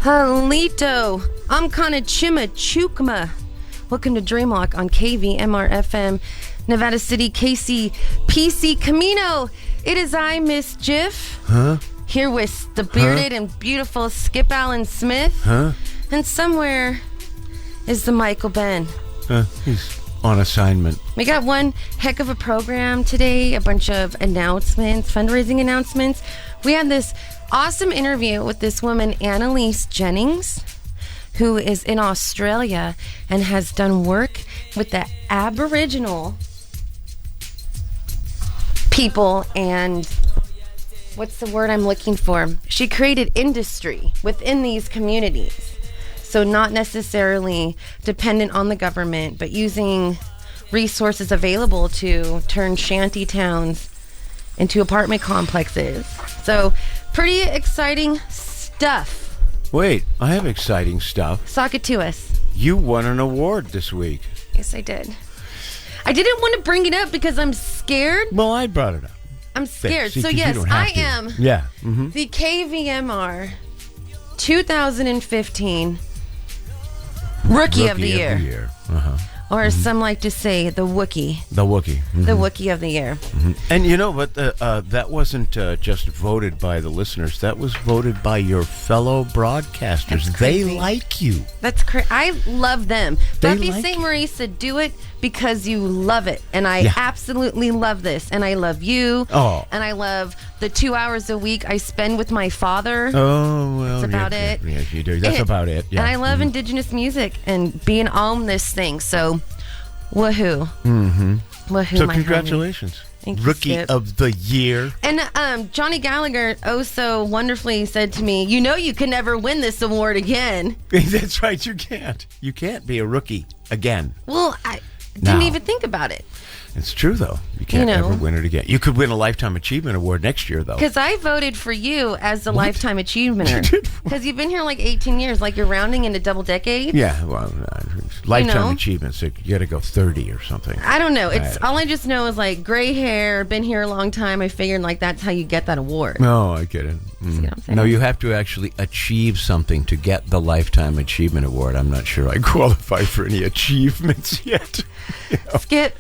Halito, I'm kinda chima chukma. Welcome to Dreamwalk on KVMR FM, Nevada City, KC, PC, Camino. It is I, Miss Jiff. Here with the bearded and beautiful Skip Allen Smith. And somewhere is the Michael Ben. He's on assignment. We got one heck of a program today, a bunch of announcements, fundraising announcements. We had this awesome interview with this woman, Annalise Jennings, who is in Australia and has done work with the Aboriginal people and what's the word I'm looking for? She created industry within these communities. So not necessarily dependent on the government, but using resources available to turn shanty towns into apartment complexes. So pretty exciting stuff. Wait, I have exciting stuff. Sock it to us. You won an award this week. Yes, I did. I didn't want to bring it up because I'm scared. Well, I brought it up. I'm scared. See, so yes, I am Mm-hmm. the KVMR 2015 Rookie of the Year. Or as some like to say, the Wookiee. The Wookiee. Mm-hmm. The Wookiee of the Year. Mm-hmm. And you know, but that wasn't just voted by the listeners. That was voted by your fellow broadcasters. They like you. That's crazy. I love them. Buffy like St. Marie said, do it because you love it. And I absolutely love this. And I love you. Oh. And I love the 2 hours a week I spend with my father. Oh, well. That's about it. Yes, you do. That's about it. Yeah. And I love indigenous music and being on this thing. So, woohoo. Mm-hmm. Woohoo, So my congratulations. Thank you, Rookie Skip. of the Year. And Johnny Gallagher so wonderfully said to me, you know you can never win this award again. That's right, you can't. You can't be a rookie again. Well, I didn't even think about it. It's true, though. You can't ever win it again. You could win a Lifetime Achievement Award next year, though. Because I voted for you as the Lifetime Achievementer. Because you've been here like 18 years, like you're rounding into double decades. Yeah, well, Lifetime Achievements, so you got to go 30 or something. I don't know. It's all I just know is like gray hair, been here a long time. I figured like that's how you get that award. No, I get it. See what I'm saying? No, you have to actually achieve something to get the Lifetime Achievement Award. I'm not sure I qualify for any achievements yet. Skip,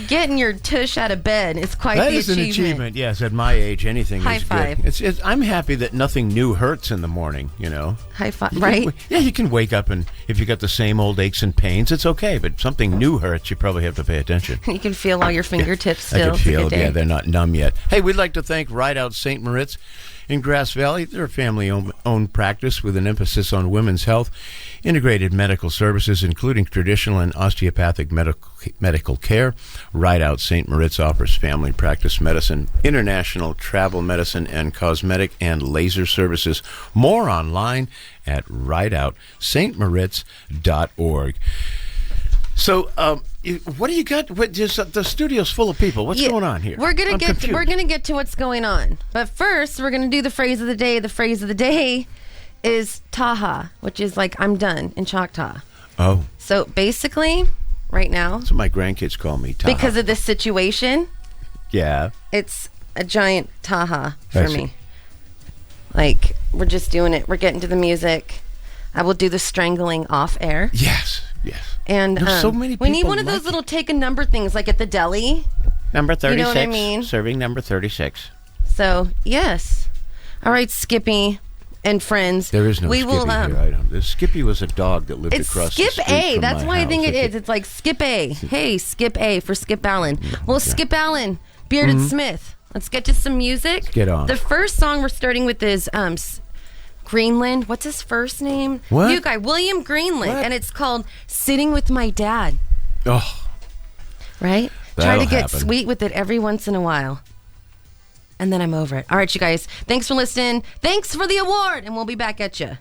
getting your tush out of bed is quite the achievement. That is an achievement, yes. At my age, anything High is five. good. I'm happy that nothing new hurts in the morning, you know. High five, right? Yeah, you can wake up and if you got the same old aches and pains, it's okay. But something new hurts, you probably have to pay attention. You can feel all your fingertips still. I can feel It's a good day. they're not numb yet. Hey, we'd like to thank Ride Out St. Moritz in Grass Valley. They're a family-owned practice with an emphasis on women's health, integrated medical services, including traditional and osteopathic medical care. Ride Out St. Moritz offers family practice medicine, international travel medicine, and cosmetic and laser services. More online at rideoutstmoritz.org. So, what do you got? The studio's full of people. What's going on here? We're gonna get to what's going on, but first we're gonna do the phrase of the day. The phrase of the day is Taha, which is like I'm done in Choctaw. Oh. So basically, right now, that's what my grandkids call me, Taha. Because of this situation. Yeah. It's a giant Taha for me. Like we're just doing it. We're getting to the music. I will do the strangling off air. Yes. Yes. And so many people we need one of those little take a number things like at the deli. Number 36. You know what I mean? Serving number 36. So, yes. All right, Skippy and friends. There is no Skippy here. Skippy was a dog that lived across the street Skip A. from That's my why house. I think it is. It's like Skip A. Hey, Skip A for Skip Allen. Well, Skip Allen, Bearded Smith. Let's get to some music. Let's get on. The first song we're starting with is Greenland. What's his first name? What? New guy, William Greenland. What? And it's called Sitting with My Dad. Oh. Right? That'll Try to get happen. sweet with it every once in a while. And then I'm over it. All right, you guys. Thanks for listening. Thanks for the award. And we'll be back at you.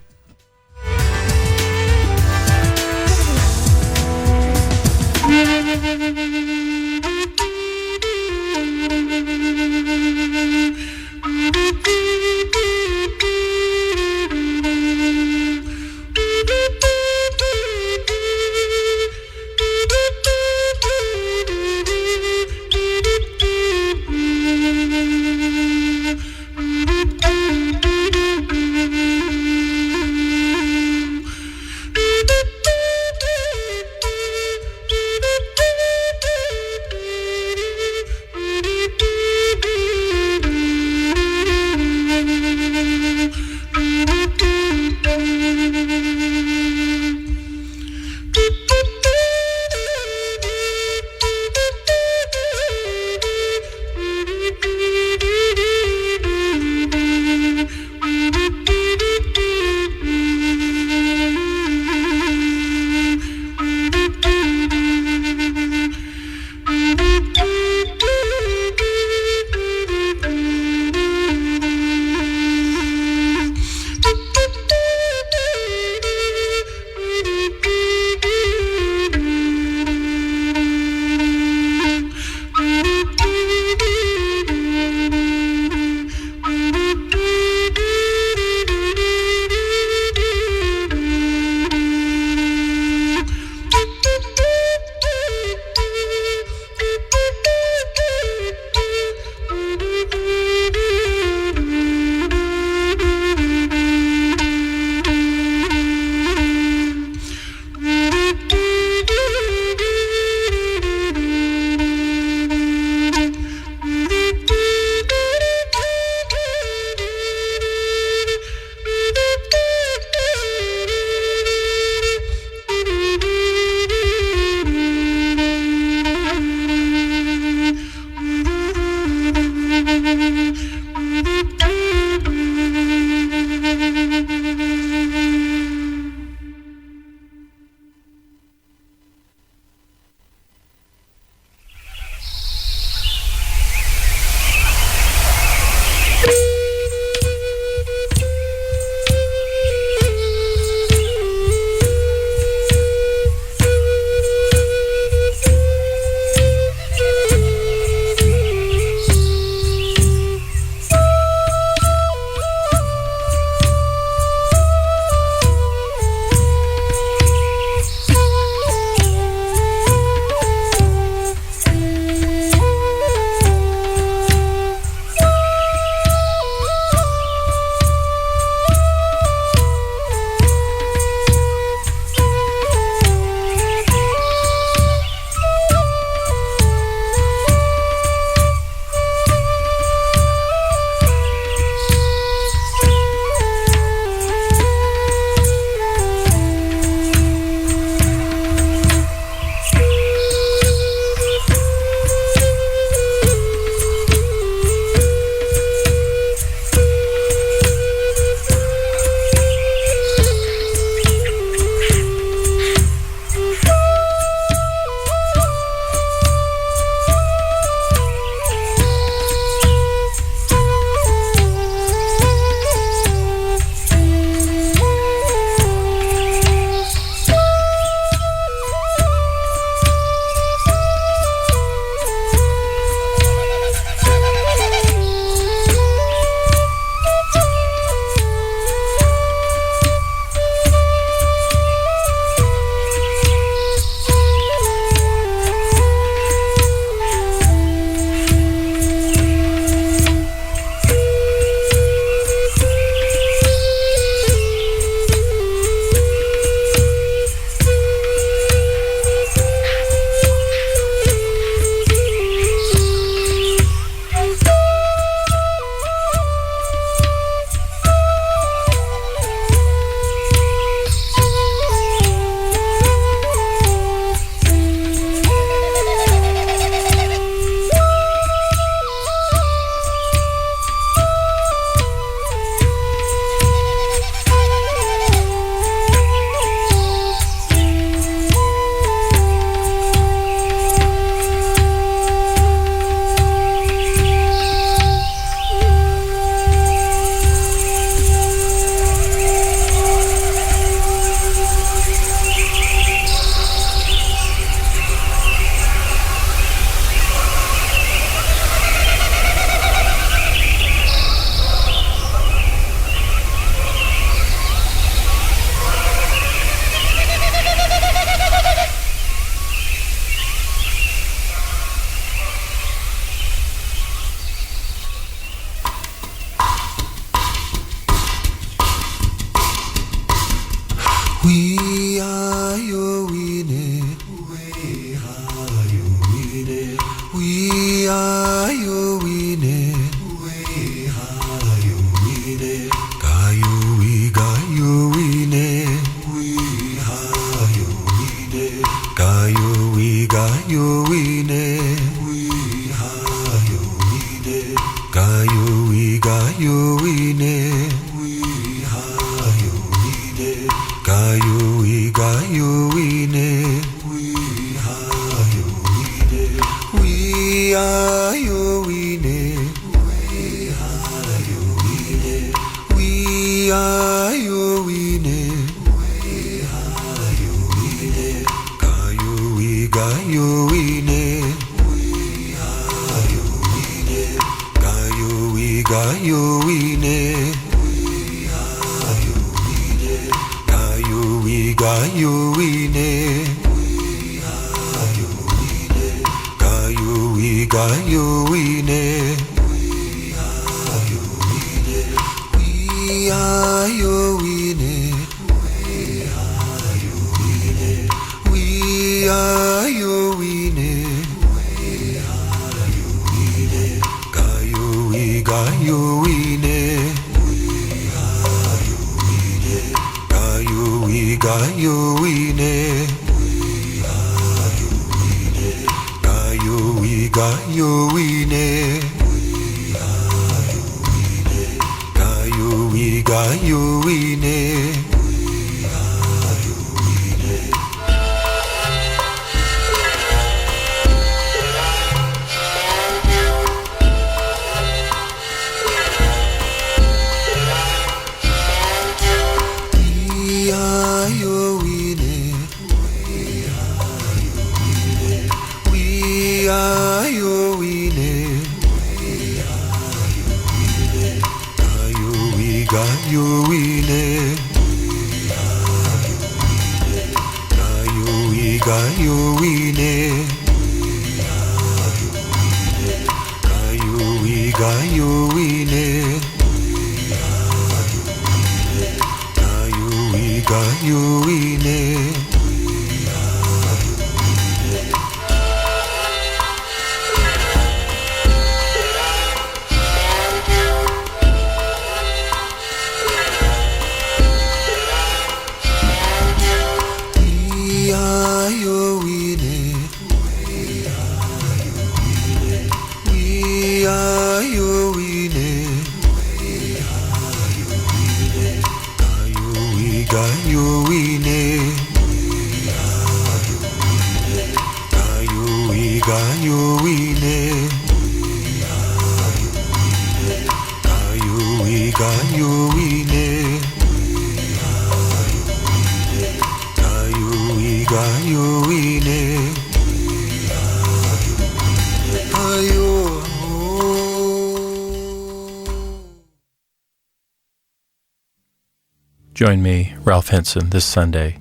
Join me, Ralph Henson, this Sunday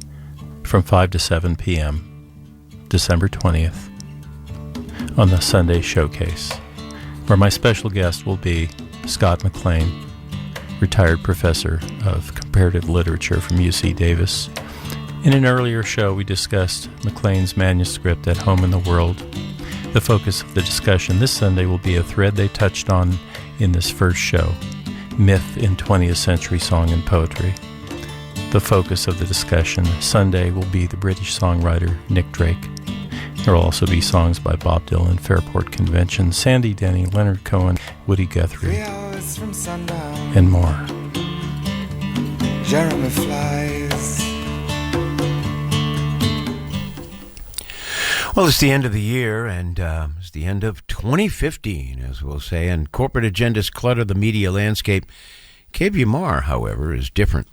from 5 to 7 p.m., December 20th, on the Sunday Showcase, where my special guest will be Scott McLean, retired professor of comparative literature from UC Davis. In an earlier show, we discussed McLean's manuscript, At Home in the World. The focus of the discussion this Sunday will be a thread they touched on in this first show, myth in 20th century song and poetry. The focus of the discussion Sunday will be the British songwriter Nick Drake. There will also be songs by Bob Dylan, Fairport Convention, Sandy Denny, Leonard Cohen, Woody Guthrie, and more. Jeremy flies. Well, it's the end of the year, and it's the end of 2015, as we'll say, and corporate agendas clutter the media landscape. Kvmr, however, is different.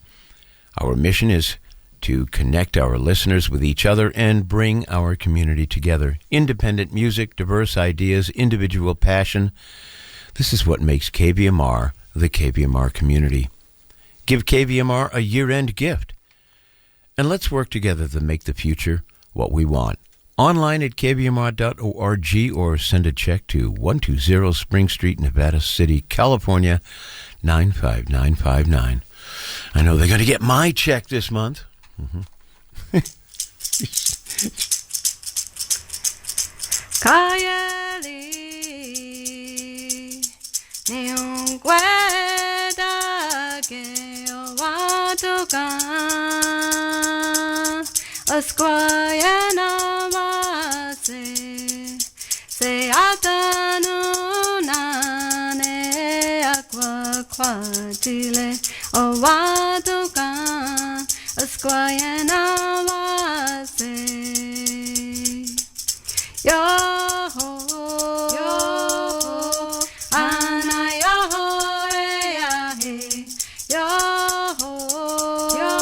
Our mission is to connect our listeners with each other and bring our community together. Independent music, diverse ideas, individual passion. This is what makes Kvmr the Kvmr community. Give Kvmr a year-end gift. And let's work together to make the future what we want. Online at kvmr.org or send a check to 120 Spring Street, Nevada City, California, 95959. I know they're going to get my check this month. se atanu nane aqua quatile o watukan asquayana wase yo yo ana yo ya he yo yo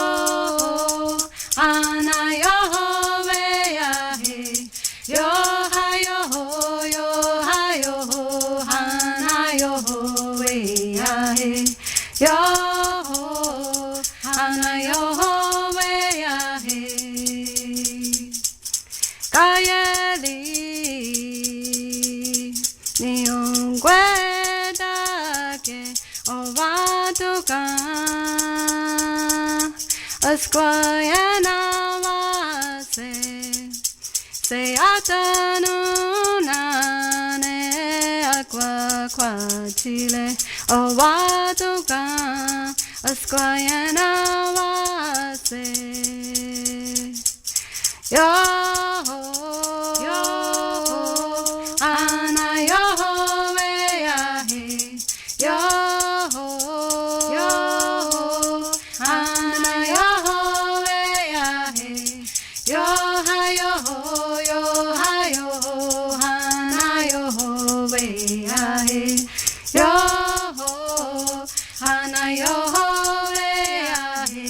ana yo ya he yo ha yo ana yo ya he yo ana yo ya he kayeli niongweda ke ovatuka asquayana wase se atanu nane aqua quatile ovatuka asquayana wase yo yo ana yo ya he yo yo ana yo ya he yo ha yo ana yo ya he yo ana yo ya he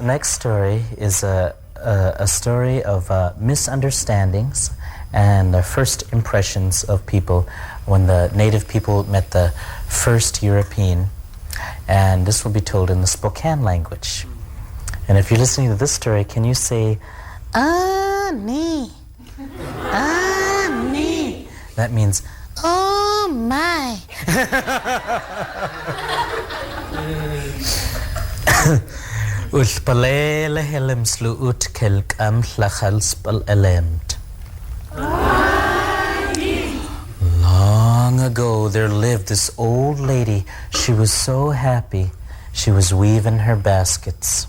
next story is a story of misunderstandings and the first impressions of people when the native people met the first European. And this will be told in the Spokane language. And if you're listening to this story, can you say, "Ani, Ani"? That means, "Oh my." Ulpalele helem sluut kelk am hlachal spal elemt. Long ago there lived this old lady. She was so happy. She was weaving her baskets.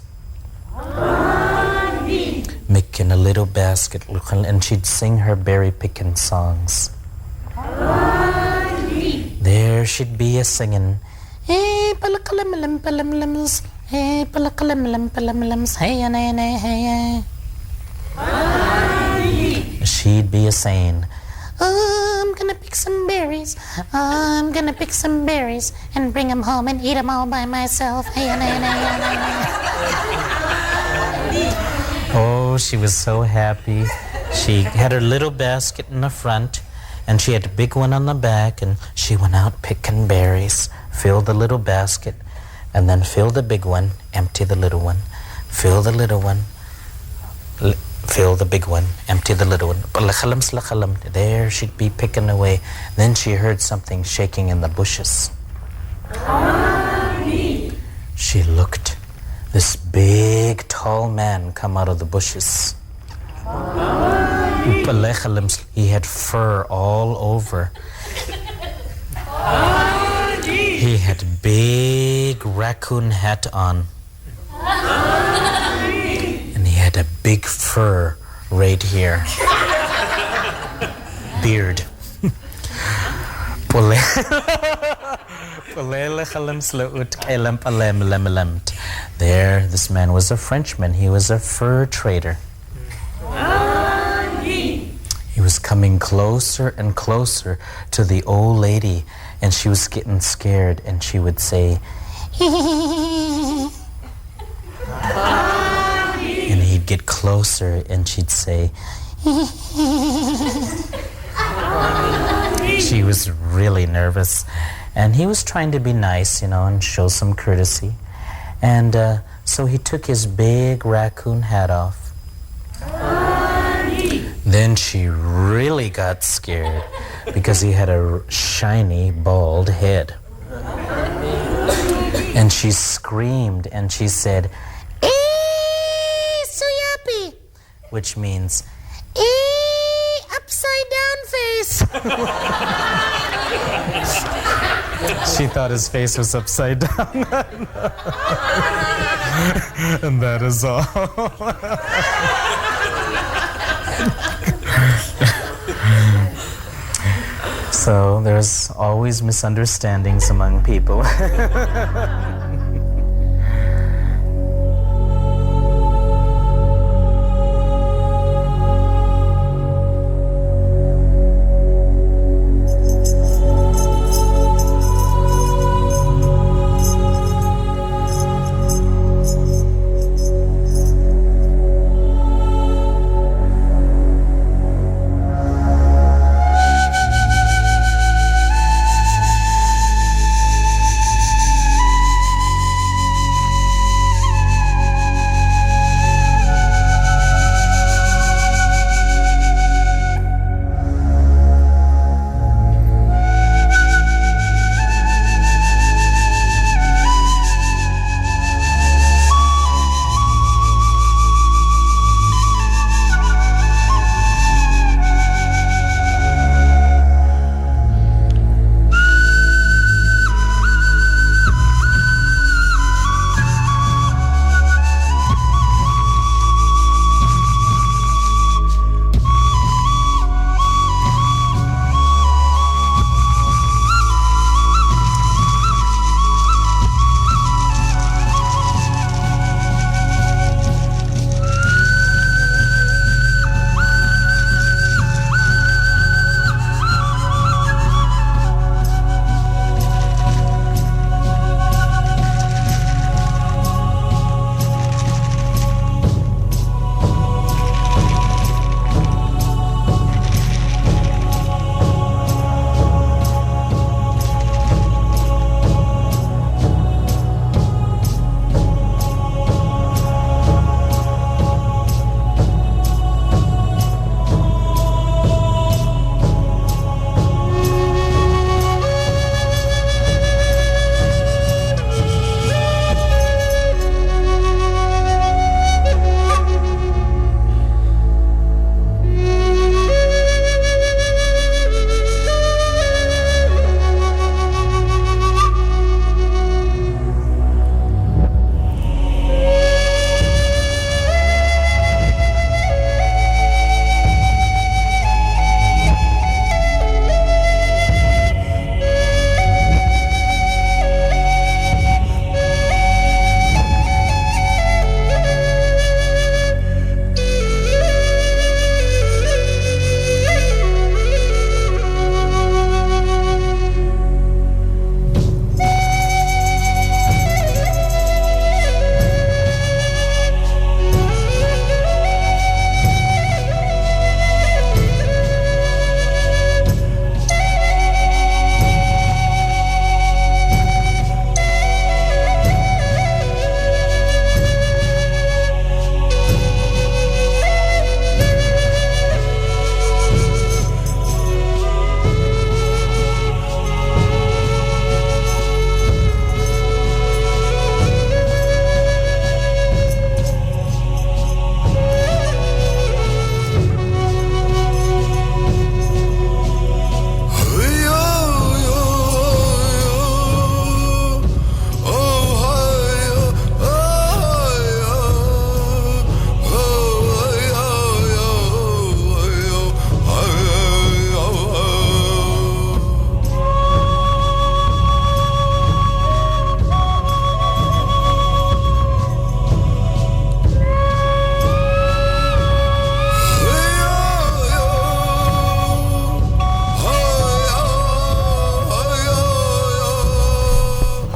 Making a little basket, and she'd sing her berry picking songs. There she'd be a singing, "Hey, palakalam palamlams, hey, palakalam palamlams, hey, hey, hey." She'd be a saying, "Oh, I'm gonna pick some berries. I'm gonna pick some berries and bring them home and eat them all by myself. Hey, hey, hey, hey." Oh, she was so happy. She had her little basket in the front, and she had a big one on the back, and she went out picking berries, filled the little basket, and then fill the big one, empty the little one, fill the little one, fill the big one, empty the little one. There she'd be picking away. Then she heard something shaking in the bushes. She looked. This big, tall man come out of the bushes. He had fur all over. He had a big raccoon hat on. And he had a big fur right here. Beard. There, this man was a Frenchman. He was a fur trader. He was coming closer and closer to the old lady, and she was getting scared, and she would say, and he'd get closer, and she'd say, she was really nervous, and he was trying to be nice, and show some courtesy. And so he took his big raccoon hat off. Then she really got scared because he had a shiny, bald head. And she screamed and she said, "Ee, suyapi," which means, "Ee, upside down face." She thought his face was upside down. And that is all. So there's always misunderstandings among people.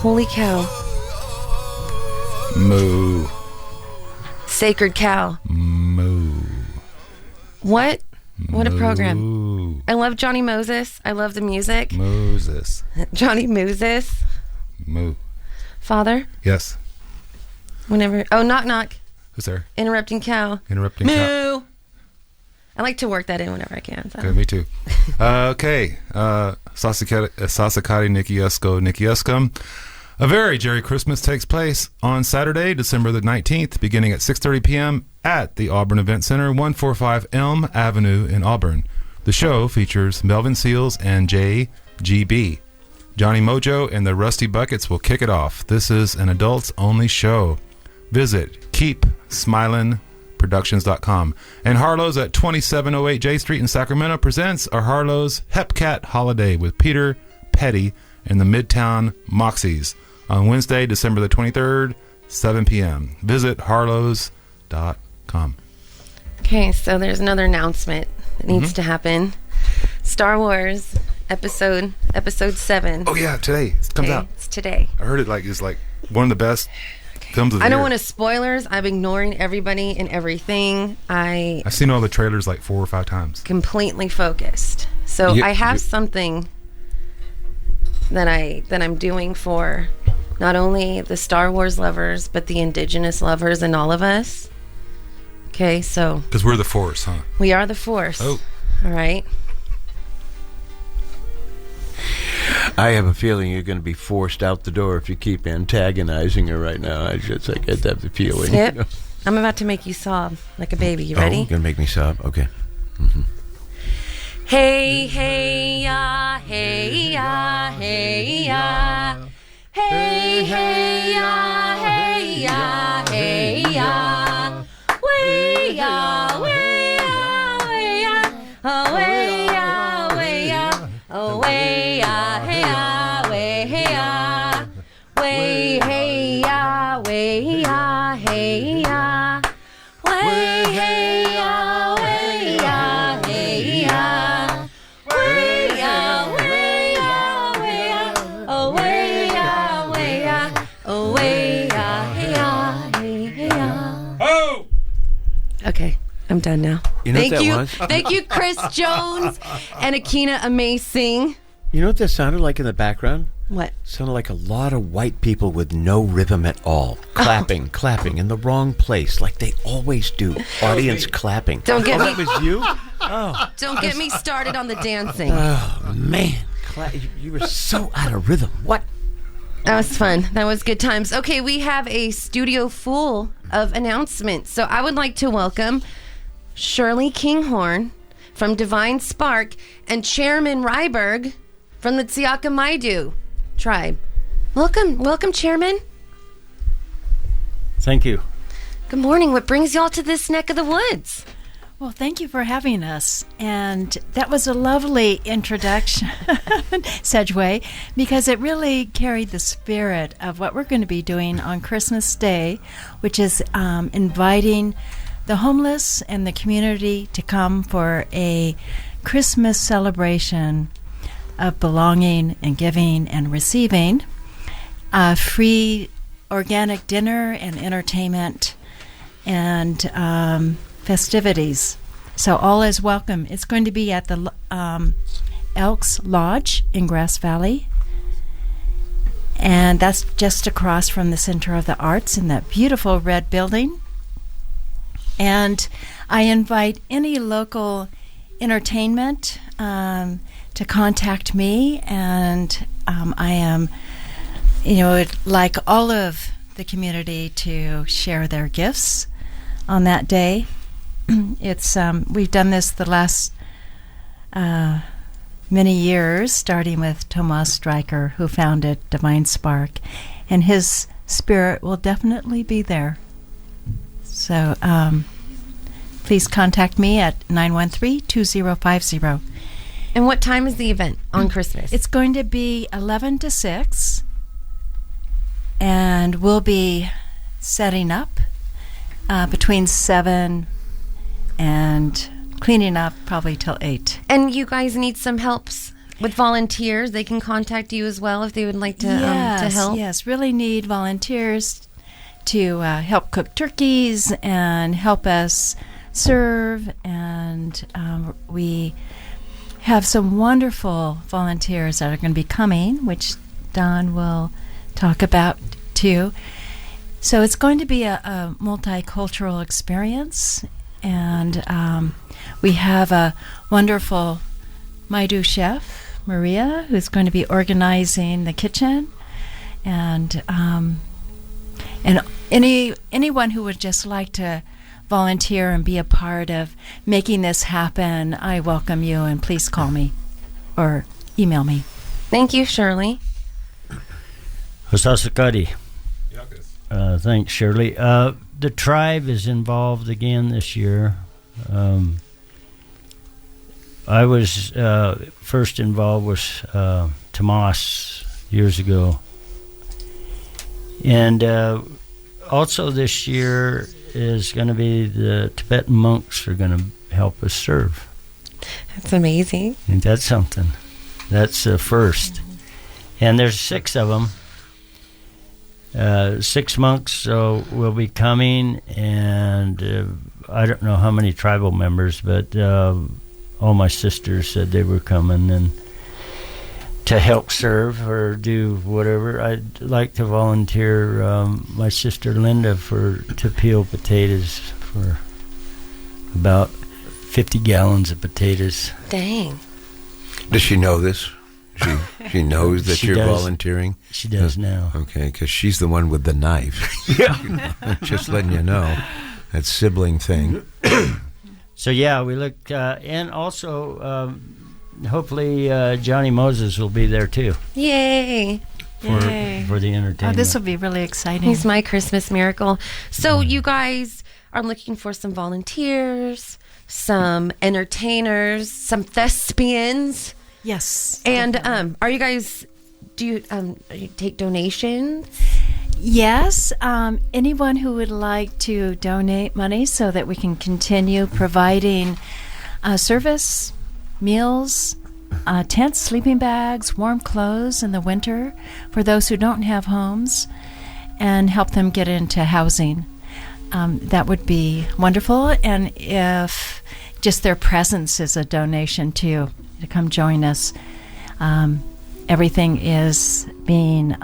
Holy cow. Moo. Sacred cow. Moo. What? What a program. Moo. I love Johnny Moses. I love the music. Moses. Johnny Moses. Moo. Father, Yes. whenever. Oh, knock, knock. Who's there? Interrupting cow. Interrupting. Moo. I like to work that in whenever I can. So. Okay, me too. Okay. Sasakari Nikiesko Nikieskum. A very Jerry Christmas takes place on Saturday, December the 19th, beginning at 6:30 p.m. at the Auburn Event Center, 145 Elm Avenue in Auburn. The show features Melvin Seals and JGB. Johnny Mojo and the Rusty Buckets will kick it off. This is an adults-only show. Visit KeepSmilinProductions.com. And Harlow's at 2708 J Street in Sacramento presents a Harlow's Hepcat Holiday with Peter Petty and the Midtown Moxies on Wednesday, December the 23rd, 7 p.m. Visit harlows.com. Okay, so there's another announcement that needs to happen. Star Wars episode 7. Oh, yeah, today. It comes out. It's today. I heard it's like one of the best films of the I don't year. want to spoilers. I'm ignoring everybody and everything. I've seen all the trailers like 4 or 5 times. Completely focused. So I have something that I'm doing for not only the Star Wars lovers, but the indigenous lovers and all of us. Okay, so Because we're the Force, huh? we are the Force. Oh. All right. I have a feeling you're going to be forced out the door if you keep antagonizing her right now. I get that feeling. Yep. I'm about to make you sob like a baby. You ready? Oh, going to make me sob? Okay. Hey, hey, ya, hey, ya, hey, ya. Hey, hey, ya, hey, ya, hey, ya. Way, ya, way, ya, way, ya. Oh, way, ya, way, ya. Oh, way, ya, hey, ya, way, hey, ya. Way, hey, ya, way, ya, hey, ya. Way, hey, ya, way, ya, hey, ya. Okay, I'm done now. You know what that was? Thank you, Chris Jones and Akina Amazing. You know what that sounded like in the background? What? It sounded like a lot of white people with no rhythm at all. Clapping in the wrong place, like they always do. Audience clapping. Don't get me. That was you? Oh. Don't get me started on the dancing. Oh, man. You were so out of rhythm. What? That was fun. That was good times. Okay, we have a studio full of announcements. So I would like to welcome Shirley Kinghorn from Divine Spark and Chairman Ryberg from the Tsiaka Maidu tribe. Welcome, Chairman. Thank you. Good morning. What brings y'all to this neck of the woods? Well, thank you for having us. And that was a lovely introduction, Sedgway, because it really carried the spirit of what we're going to be doing on Christmas Day, which is inviting the homeless and the community to come for a Christmas celebration of belonging and giving and receiving, free organic dinner and entertainment and festivities. So all is welcome. It's going to be at the Elks Lodge in Grass Valley. And that's just across from the Center of the Arts in that beautiful red building. And I invite any local entertainment to contact me. And I am, like all of the community to share their gifts on that day. It's we've done this the last many years, starting with Tomas Stryker, who founded Divine Spark, and his spirit will definitely be there. So please contact me at 913-2050. And what time is the event on Christmas? It's going to be 11 to 6, and we'll be setting up between 7 and cleaning up probably till 8. And you guys need some helps With volunteers, they can contact you as well if they would like to help. Yes, really need volunteers to help cook turkeys and help us serve. And we have some wonderful volunteers that are going to be coming, which Don will talk about too. So it's going to be a multicultural experience. And we have a wonderful Maidu chef, Maria, who's going to be organizing the kitchen, and anyone who would just like to volunteer and be a part of making this happen, I welcome you, and please call me or email me. Thank you, Shirley. Hasasakadi. Thanks, Shirley. The tribe is involved again this year. I was first involved with Tomas years ago. And also this year is going to be the Tibetan monks are going to help us serve. That's amazing. I think that's something. That's the first. And there's 6 of them. 6 monks will be coming, and I don't know how many tribal members, but all my sisters said they were coming and to help serve or do whatever. I'd like to volunteer my sister Linda to peel potatoes for about 50 gallons of potatoes. Dang. Does she know this? She knows that you're volunteering? She does now. Okay, because she's the one with the knife. Yeah. Just letting you know. That sibling thing. So, yeah, we look, and also, hopefully, Johnny Moses will be there, too. Yay. For the entertainment. Oh, this will be really exciting. He's my Christmas miracle. So you guys are looking for some volunteers, some entertainers, some thespians. Yes. And are you guys, do you take donations? Yes. Anyone who would like to donate money so that we can continue providing service, meals, tents, sleeping bags, warm clothes in the winter for those who don't have homes, and help them get into housing. That would be wonderful. And if just their presence is a donation too, to come join us. Everything is being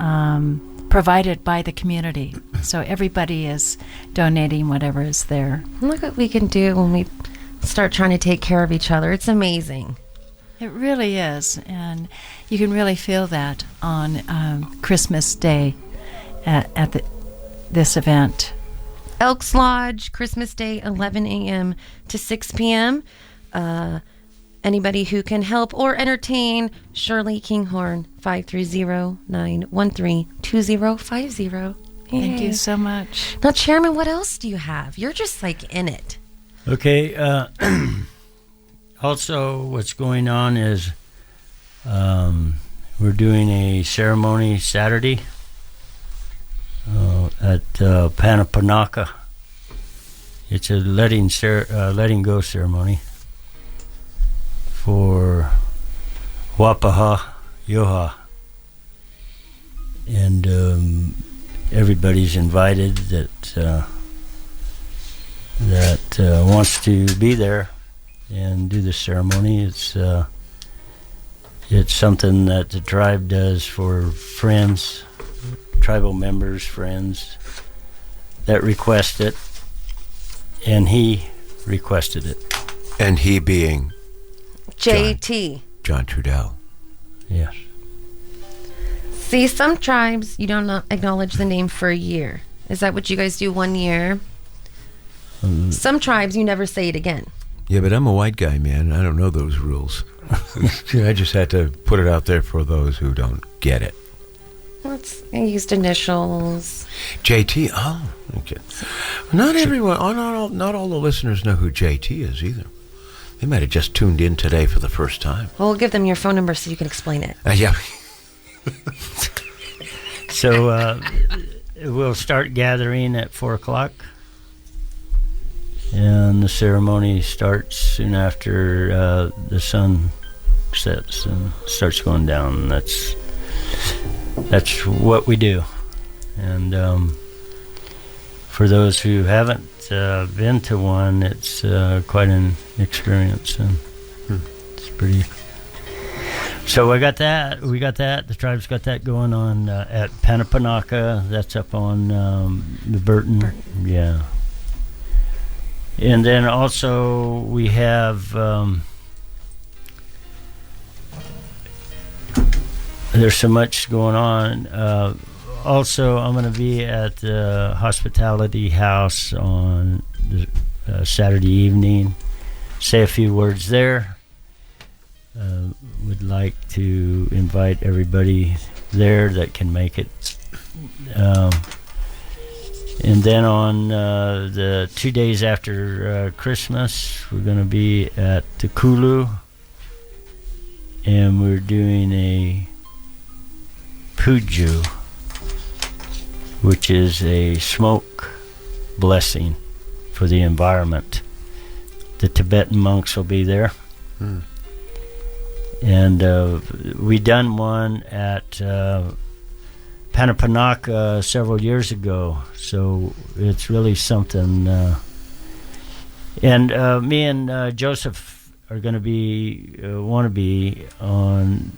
provided by the community. So everybody is donating whatever is there. Look what we can do when we start trying to take care of each other. It's amazing. It really is. And you can really feel that on Christmas Day at this event. Elks Lodge, Christmas Day, 11 a.m. to 6 p.m. Anybody who can help or entertain, Shirley Kinghorn, 530-913-2050. Thank you so much. Now, Chairman, what else do you have? You're just like in it. Okay. Also, what's going on is we're doing a ceremony Saturday at Panapanaka. It's a letting go ceremony for Wapaha Yoha, and everybody's invited that wants to be there and do the ceremony. It's something that the tribe does for friends, tribal members, friends that request it, and he requested it. And he being JT. John Trudell. Yes. See, some tribes, you don't acknowledge the name for a year. Is that what you guys do, 1 year? Some tribes, you never say it again. Yeah, but I'm a white guy, man. I don't know those rules. I just had to put it out there for those who don't get it. I used initials. JT. Oh, okay. Not everyone. Not all the listeners know who JT is either. They might have just tuned in today for the first time. Well, we'll give them your phone number so you can explain it. Yeah. So we'll start gathering at 4:00, and the ceremony starts soon after the sun sets and starts going down. That's what we do. And for those who haven't been to one, it's quite an experience, and it's pretty. So we got that. The tribe's got that going on at Panapanaka. That's up on the Burton. Yeah. And then also we have there's so much going on. Also, I'm going to be at the Hospitality House on Saturday evening. Say a few words there. Would like to invite everybody there that can make it. And then on the 2 days after Christmas, we're going to be at the Kulu, and we're doing a puju, which is a smoke blessing for the environment. The Tibetan monks will be there. And we done one at Panapanaka several years ago, so it's really something. And me and Joseph are going to want to be on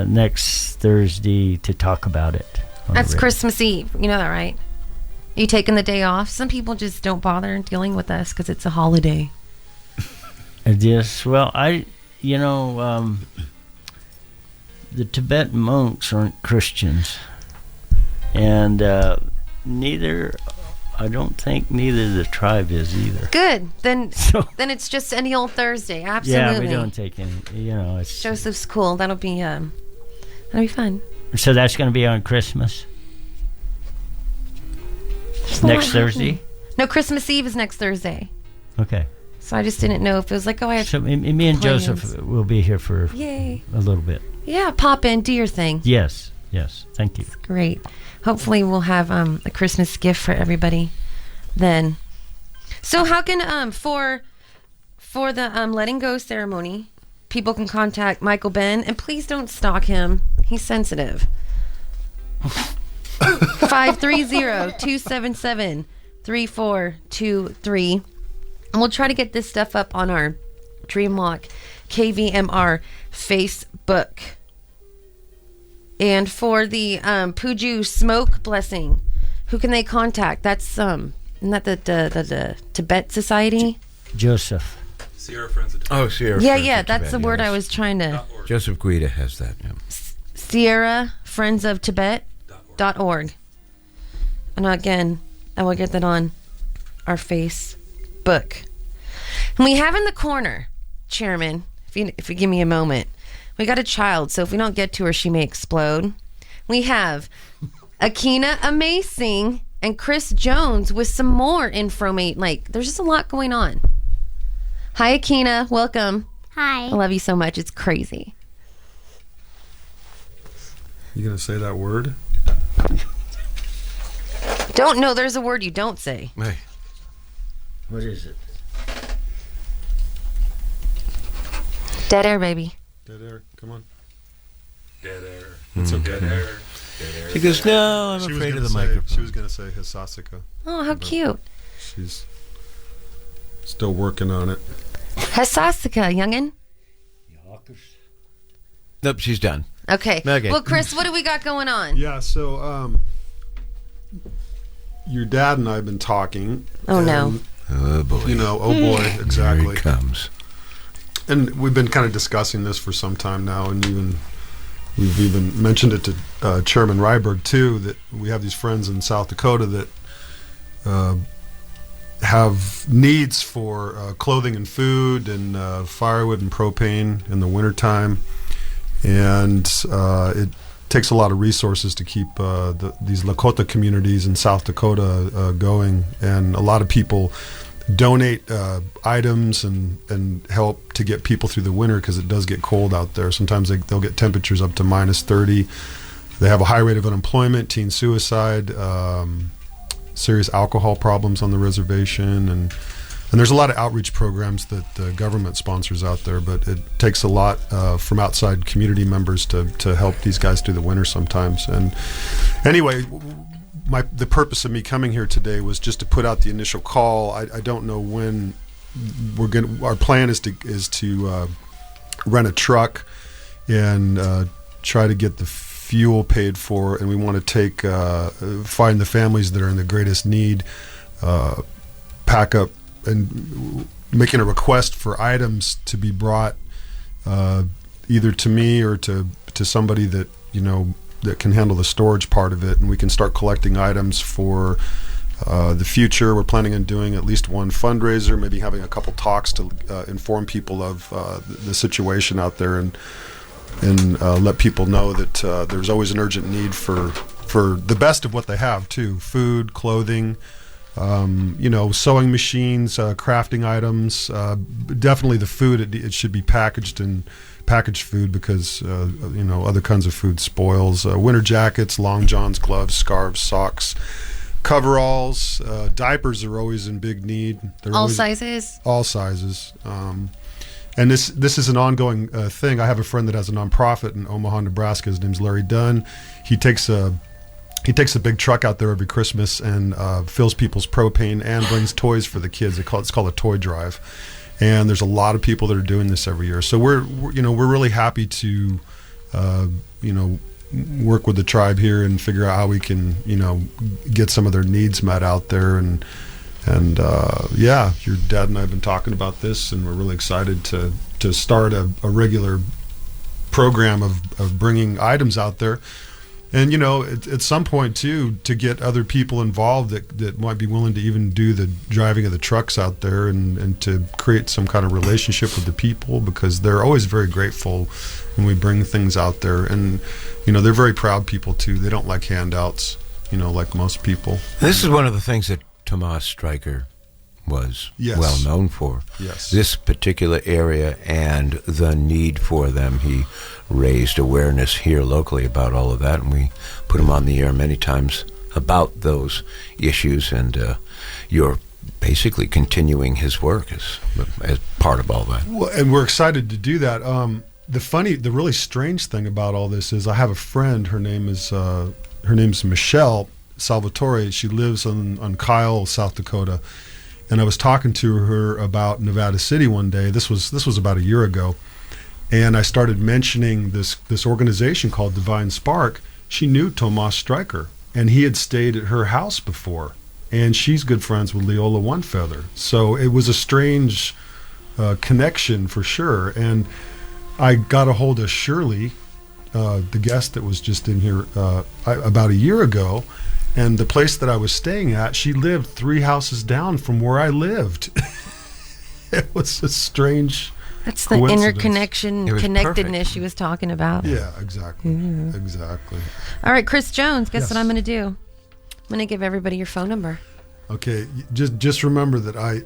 next Thursday to talk about it. That's Christmas Eve. You know that, right? Are you taking the day off? Some people just don't bother dealing with us because it's a holiday. Yes, well, the Tibetan monks aren't Christians, and I don't think neither the tribe is either. Good. Then it's just any old Thursday. Absolutely. Yeah, we don't take any. It's Joseph's cool. That'll be fun. So that's going to be on Christmas. Next Thursday. No, Christmas Eve is next Thursday. Okay. So I just didn't know if it was like, I have. So me and plans. Joseph will be here for Yay. A little bit. Yeah, pop in, do your thing. Yes. Thank you. Great. Hopefully we'll have a Christmas gift for everybody then. So how can for the letting go ceremony, people can contact Michael Ben, and please don't stalk him. He's sensitive. 530-277-3423. And we'll try to get this stuff up on our Dreamwalk KVMR Facebook. And for the Puju smoke blessing, who can they contact? That's isn't that the Tibet Society? Joseph. Sierra Friends of Oh, Sierra. Yeah, Friends yeah, of that's Tibet, the word yes. I was trying to. Joseph Guida has that. Yeah. Sierra Friends of Tibet.org. And again, I will get that on our Facebook. And we have in the corner, Chairman, if you give me a moment, we got a child, so if we don't get to her, she may explode. We have Akina Amazing and Chris Jones with some more info. There's just a lot going on. Hi, Akina. Welcome. Hi. I love you so much. It's crazy. You gonna say that word? Don't know. There's a word you don't say. Hey. What is it? Dead air, baby. Dead air. Come on. Dead air. It's okay. Dead air. She goes, no, I'm afraid of the microphone. She was gonna say Hisasika. Oh, how cute. She's still working on it. Hasasika, youngin'. Nope, she's done. Okay. Okay. Well, Chris, what do we got going on? Yeah. So, your dad and I have been talking. Oh, no. Oh, boy. Oh, boy, exactly. Here it comes. And we've been kind of discussing this for some time now, and we've even mentioned it to Chairman Ryberg too, that we have these friends in South Dakota that have needs for clothing and food and firewood and propane in the wintertime, and it takes a lot of resources to keep these Lakota communities in South Dakota going, and a lot of people donate items and help to get people through the winter because it does get cold out there. Sometimes they'll get temperatures up to minus 30. They have a high rate of unemployment, teen suicide, serious alcohol problems on the reservation, and And there's a lot of outreach programs that the government sponsors out there, but it takes a lot from outside community members to help these guys through the winter sometimes. And anyway, the purpose of me coming here today was just to put out the initial call. I don't know when our plan is to rent a truck and try to get the fuel paid for, and we want to find the families that are in the greatest need, pack up, and making a request for items to be brought either to me or to somebody that that can handle the storage part of it, and we can start collecting items for the future. We're planning on doing at least one fundraiser, maybe having a couple talks to inform people of the situation out there, and let people know that there's always an urgent need for the best of what they have too: food, clothing, sewing machines, crafting items. Definitely the food, it should be packaged food, because other kinds of food spoils. Winter jackets, long johns, gloves, scarves, socks, coveralls, diapers are always in big need. All sizes. And this is an ongoing thing. I have a friend that has a nonprofit in Omaha, Nebraska. His name's Larry Dunn. He takes a big truck out there every Christmas and fills people's propane and brings toys for the kids. It's called a toy drive, and there's a lot of people that are doing this every year. So we're really happy to work with the tribe here and figure out how we can get some of their needs met out there. And your dad and I have been talking about this, and we're really excited to start a regular program of bringing items out there. And at some point too, to get other people involved that might be willing to even do the driving of the trucks out there, and to create some kind of relationship with the people, because they're always very grateful when we bring things out there. And they're very proud people too. They don't like handouts, like most people. This is one of the things that Tomas Stryker was well known for. Yes. This particular area and the need for them. He raised awareness here locally about all of that, and we put him on the air many times about those issues, and you're basically continuing his work as part of all that. Well, and we're excited to do that. The really strange thing about all this is I have a friend. Her name's Michelle Salvatore. She lives on Kyle, South Dakota, and I was talking to her about Nevada City one day. This was about a year ago, and I started mentioning this organization called Divine Spark. She knew Tomas Stryker, and he had stayed at her house before, and she's good friends with Leola One Feather. So it was a strange connection for sure. And I got a hold of Shirley, the guest that was just in here about a year ago, and the place that I was staying at, she lived 3 houses down from where I lived. It was a strange That's the interconnection, connectedness she was talking about. Yeah, exactly. Mm-hmm. Exactly. All right, Chris Jones, guess what I'm going to do? I'm going to give everybody your phone number. Okay, just remember that I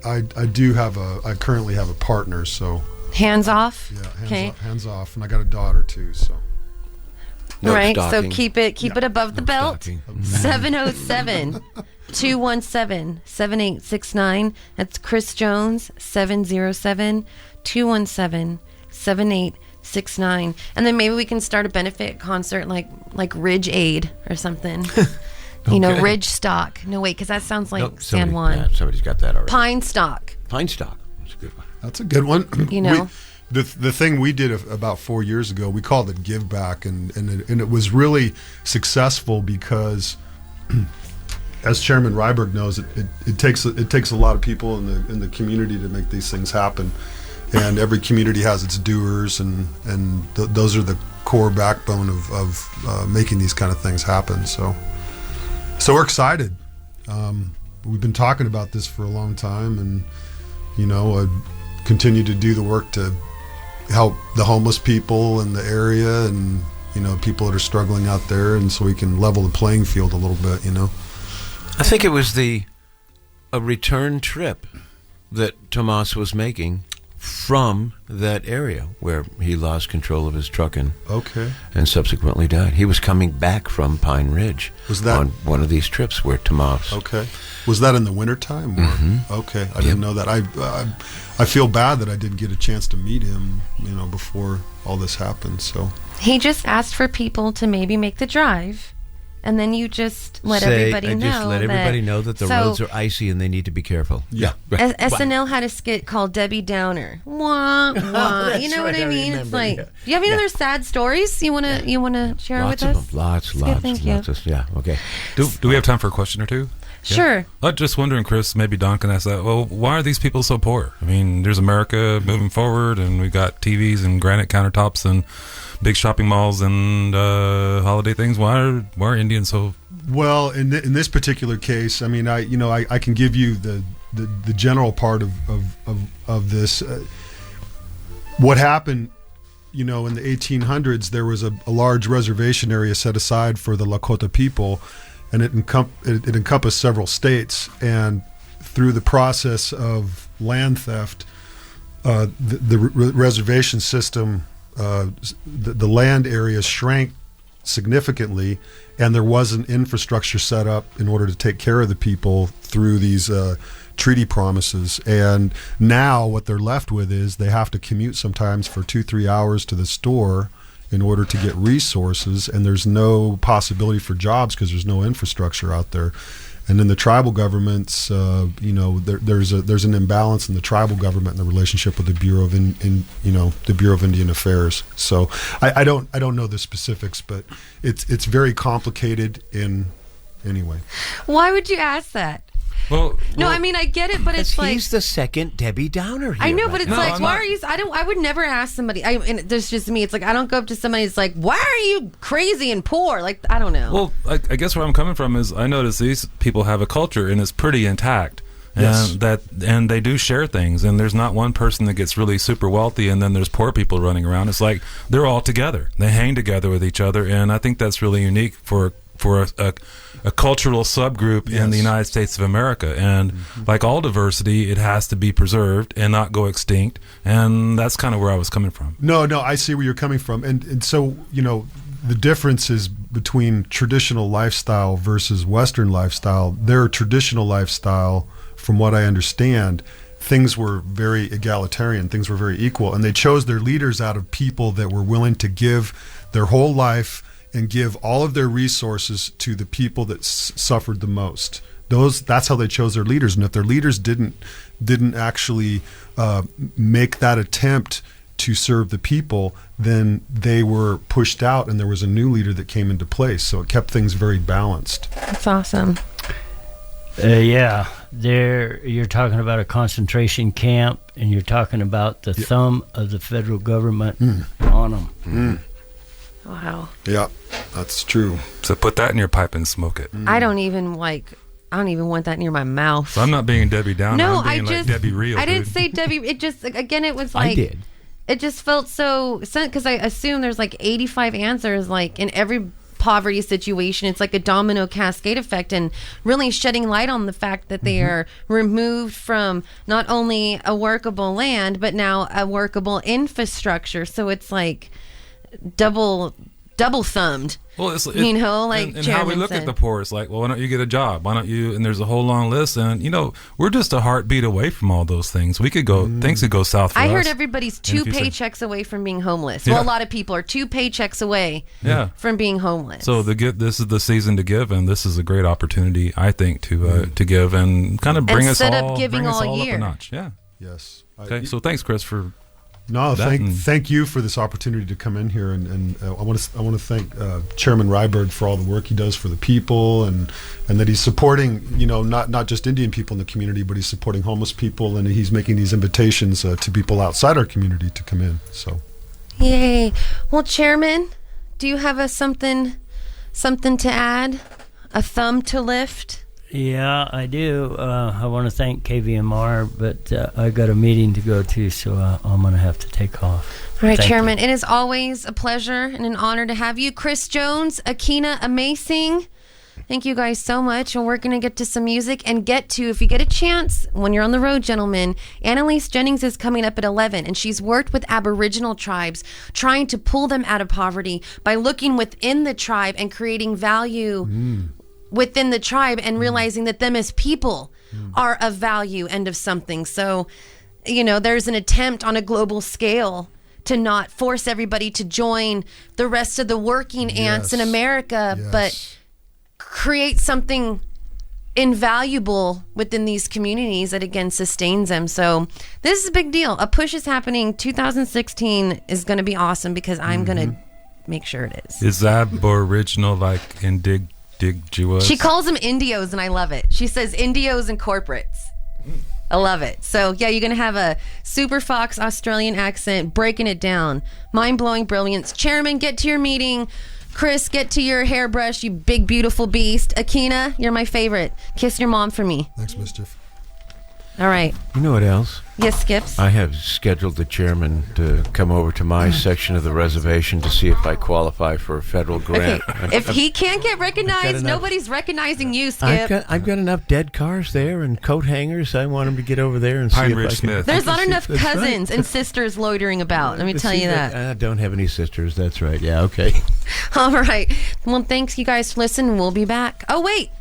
currently have a partner, so... Hands off? Yeah, hands off. And I got a daughter, too, so... No right, stalking. So keep it above the belt. 707-217-7869. That's Chris Jones, 707-217-7869. And then maybe we can start a benefit concert like Ridge Aid or something. Okay. Ridge Stock. No, wait, because that sounds like San Juan. Yeah, somebody's got that already. Pine Stock. That's a good one. That's a good one. The thing we did about 4 years ago, we called it Give Back, and it was really successful because, as Chairman Ryberg knows, it takes a lot of people in the community to make these things happen, and every community has its doers, and those are the core backbone of making these kind of things happen. So we're excited. We've been talking about this for a long time, and continue to do the work to help the homeless people in the area, and people that are struggling out there, and so we can level the playing field a little bit. I think it was a return trip that Tomas was making from that area where he lost control of his truck and subsequently died. He was coming back from Pine Ridge on one of these trips where Tomas. Okay. Was that in the wintertime? Okay. I didn't know that. I feel bad that I didn't get a chance to meet him, before all this happened. So he just asked for people to maybe make the drive. And then you just let everybody know. Just let everybody know that the roads are icy and they need to be careful. Yeah. Right. SNL had a skit called Debbie Downer. Wah, wah. You know what I mean? It's like, do you have any other sad stories you want to share with us? Lots of them. Lots. Yeah. Okay. Do we have time for a question or two? Sure. Yeah. I'm just wondering, Chris, maybe Don can ask that. Well, why are these people so poor? I mean, there's America moving forward, and we've got TVs and granite countertops and big shopping malls and holiday things. Why are Indians so? Well, in this particular case, I mean, I can give you the general part of this. What happened, in the 1800s, there was a large reservation area set aside for the Lakota people, and it encompassed several states. And through the process of land theft, the reservation system. The land area shrank significantly, and there wasn't infrastructure set up in order to take care of the people through these treaty promises. And now what they're left with is they have to commute sometimes for 2-3 hours to the store in order to get resources, and there's no possibility for jobs because there's no infrastructure out there. And in the tribal governments, there's an imbalance in the tribal government and the relationship with the Bureau of the Bureau of Indian Affairs. So I don't know the specifics, but it's very complicated anyway. Why would you ask that? Well, I mean, I get it, but it's like he's the second Debbie Downer here. I know, but it's why are you? I would never ask somebody. And there's just me. It's like I don't go up to somebody. It's like, why are you crazy and poor? Like I don't know. Well, I guess where I'm coming from is I notice these people have a culture and it's pretty intact. Yes. And they do share things, and there's not one person that gets really super wealthy and then there's poor people running around. It's like they're all together. They hang together with each other, and I think that's really unique for a cultural subgroup in the United States of America. And like all diversity, it has to be preserved and not go extinct. And that's kind of where I was coming from. No, I see where you're coming from. And so, the differences between traditional lifestyle versus Western lifestyle, their traditional lifestyle, from what I understand, things were very egalitarian, things were very equal. And they chose their leaders out of people that were willing to give their whole life and give all of their resources to the people that suffered the most. That's how they chose their leaders. And if their leaders didn't actually make that attempt to serve the people, then they were pushed out, and there was a new leader that came into place. So it kept things very balanced. That's awesome. Yeah, you're talking about a concentration camp, and you're talking about the thumb of the federal government on them. Wow. Yeah, that's true. So put that in your pipe and smoke it. I don't even want that near my mouth. So I'm not being Debbie Downer. No, I'm being like Debbie Real. I didn't say Debbie. It just, again, it was like. I did. It just felt so, because I assume there's like 85 answers, like in every poverty situation. It's like a domino cascade effect, and really shedding light on the fact that they are removed from not only a workable land, but now a workable infrastructure. So it's like double thumbed. Well, it's like and how we look at the poor, it's like, well, why don't you get a job? Why don't you? And there's a whole long list, and we're just a heartbeat away from all those things. We could go, things could go south for us. I heard everybody's 2 paychecks away from being homeless. Yeah. Well, a lot of people are 2 paychecks away from being homeless. So this is the season to give, and this is a great opportunity, I think, to give and kind of bring us all, instead of giving all up year. a notch. Yeah. Yes. Okay. So thanks, Chris, for. No, thank you for this opportunity to come in here, and I want to thank Chairman Ryberg for all the work he does for the people, and that he's supporting not just Indian people in the community, but he's supporting homeless people, and he's making these invitations to people outside our community to come in. So, yay! Well, Chairman, do you have something to add? A thumb to lift? Yeah, I do. I want to thank KVMR, but I got a meeting to go to, so I'm going to have to take off. All right, Thank Chairman, you. it is always a pleasure and an honor to have you. Chris Jones, Akina Amazing, Thank you guys so much. And we're going to get to some music and if you get a chance, when you're on the road, gentlemen, Annalise Jennings is coming up at 11, and she's worked with Aboriginal tribes, trying to pull them out of poverty by looking within the tribe and creating value within the tribe and realizing that them as people are of value and of something. So, there's an attempt on a global scale to not force everybody to join the rest of the working ants in America, but create something invaluable within these communities that again sustains them. So this is a big deal. A push is happening. 2016 is going to be awesome because I'm going to make sure it is. Is Aboriginal like indigenous? She calls them Indios, and I love it. She says Indios and corporates. I love it. So, yeah, you're going to have a super Fox Australian accent, breaking it down. Mind-blowing brilliance. Chairman, get to your meeting. Chris, get to your hairbrush, you big, beautiful beast. Akina, you're my favorite. Kiss your mom for me. Thanks, Mischief. All right. You know what else? Yes, Skips? I have scheduled the chairman to come over to my section of the reservation to see if I qualify for a federal grant. Okay. If he can't get recognized, nobody's recognizing you, Skip. I've got enough dead cars there and coat hangers. I want him to get over there and see if I can. Smith. There's not enough cousins and sisters loitering about. Let me tell you that. I don't have any sisters. That's right. Yeah, okay. All right. Well, thanks you guys for listening. We'll be back. Oh, wait.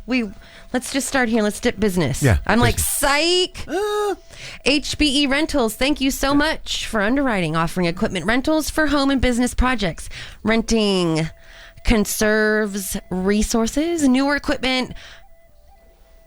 Let's just start here. Let's dip business. Yeah. I'm like, psych. HBE Rentals, thank you so much for underwriting, offering equipment rentals for home and business projects. Renting conserves resources, newer equipment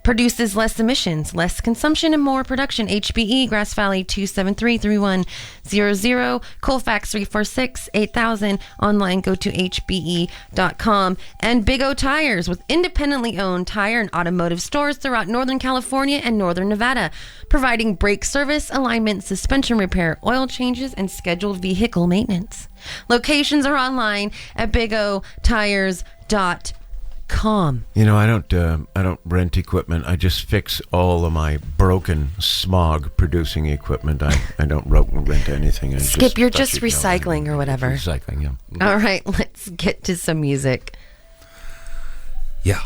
produces less emissions, less consumption, and more production. HBE, Grass Valley 273-3100, Colfax 346-8000. Online, go to hbe.com. And Big O Tires, with independently owned tire and automotive stores throughout Northern California and Northern Nevada, providing brake service, alignment, suspension repair, oil changes, and scheduled vehicle maintenance. Locations are online at bigotires.com. I don't rent equipment. I just fix all of my broken smog producing equipment. I don't rent anything. Skip, you're just recycling or whatever. Recycling, yeah. All right, let's get to some music. Yeah.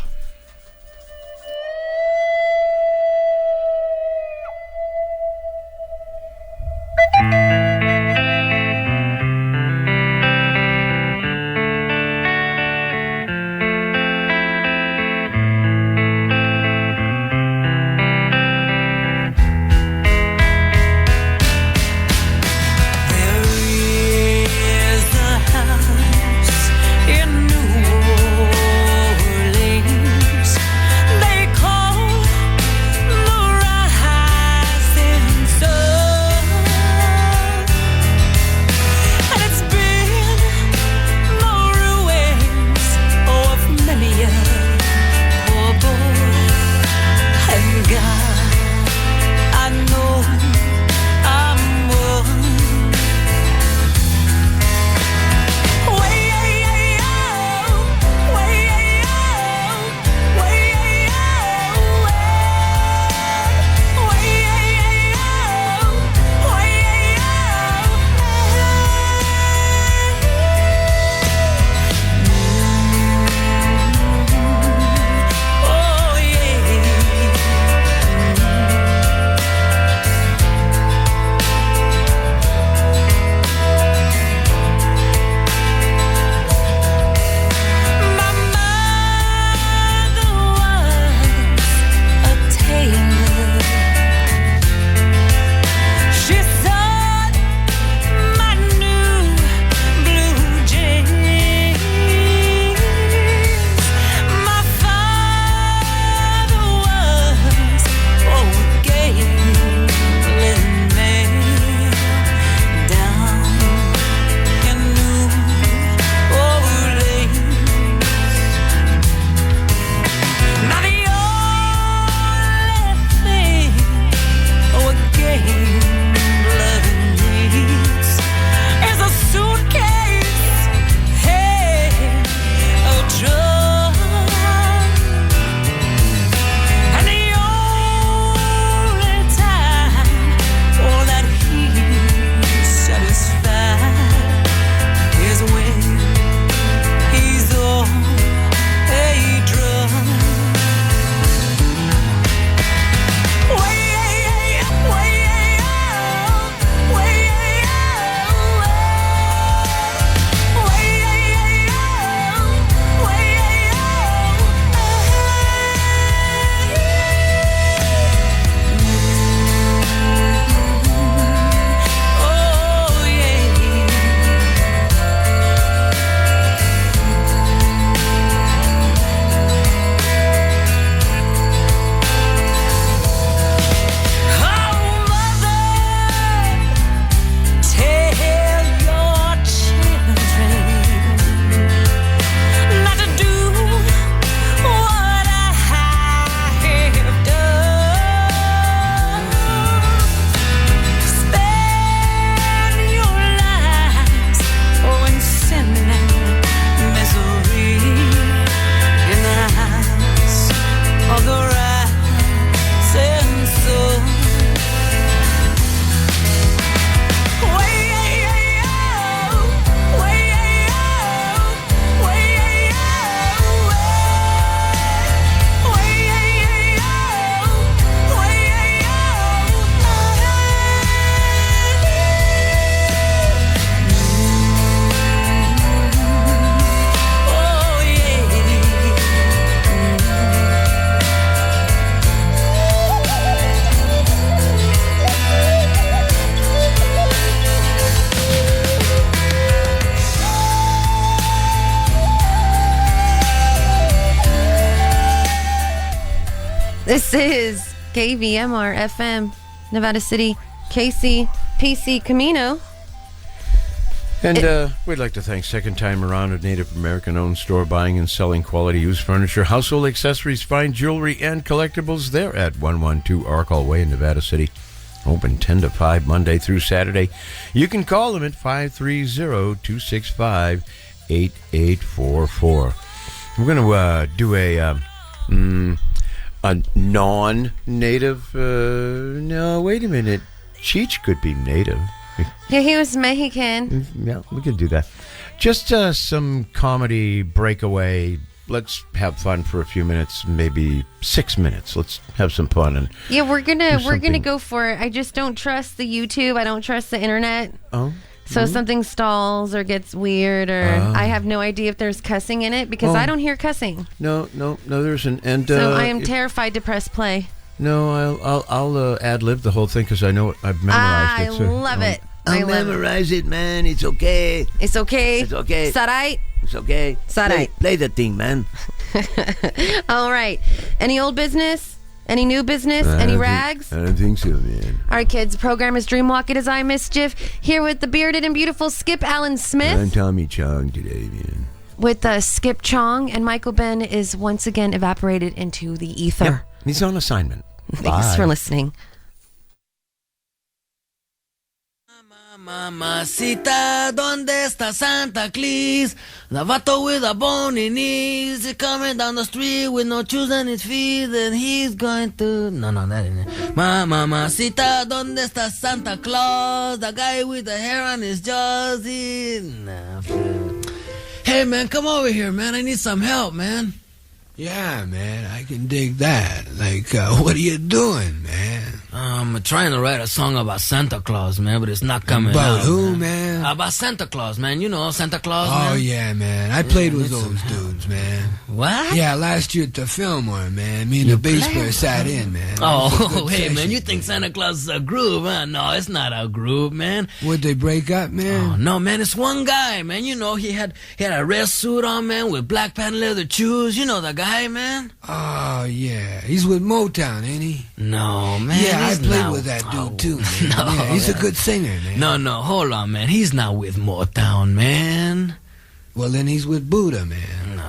In New Orleans This is KVMR FM, Nevada City, KC, PC, Camino. And we'd like to thank Second Time Around, a Native American-owned store buying and selling quality used furniture, household accessories, fine jewelry, and collectibles. They're at 112 Arcall Way in Nevada City. Open 10 to 5 Monday through Saturday. You can call them at 530-265-8844. We're going to do a non-native... no, wait a minute. Cheech could be native. Yeah, he was Mexican. Yeah, we could do that. Just some comedy breakaway. Let's have fun for a few minutes, maybe 6 minutes. Let's have some fun and yeah, we're gonna go for it. I just don't trust the YouTube. I don't trust the internet. Oh. So if something stalls or gets weird, or I have no idea if there's cussing in it because I don't hear cussing. No, there isn't. And so I am terrified to press play. No, I'll ad-lib the whole thing because I know it. I've memorized it. I love it. I'll memorize it, man. It's okay. It's okay. It's okay. It's all right. It's okay. It's all right. Play the thing, man. All right. Any old business? Any new business? Any rags? I don't think so, man. All right, kids. The program is Dreamwalk. It is I, Mischief, here with the bearded and beautiful Skip Allen Smith. I'm Tommy Chong today, man. With Skip Chong, and Michael Ben is once again evaporated into the ether. Yep. He's on assignment. Thanks for listening. Mamacita, ¿dónde está Santa Claus? The vato with a bony knees, he's coming down the street with no shoes on his feet, and he's going to... No, that ain't it. Mamacita, ¿dónde está Santa Claus? The guy with the hair on his jaws, Hey, man, come over here, man. I need some help, man. Yeah, man, I can dig that. Like, what are you doing, man? I'm trying to write a song about Santa Claus, man, but it's not coming out. About who, man? About Santa Claus, man. You know Santa Claus, man. Oh, yeah, man. I played with those dudes, man. What? Yeah, last year at the Fillmore, man. Me and the bass player sat in, man. Oh, hey, man, you think Santa Claus is a groove, huh? No, it's not a groove, man. Would they break up, man? Oh, no, man, it's one guy, man. You know, he had a red suit on, man, with black patent leather shoes. You know the guy, man? Oh, yeah. He's with Motown, ain't he? No, man. Yeah, I played with that dude, too, man. No, yeah, he's a good singer, man. No, hold on, man. He's not with Motown, man. Well, then he's with Buddha, man.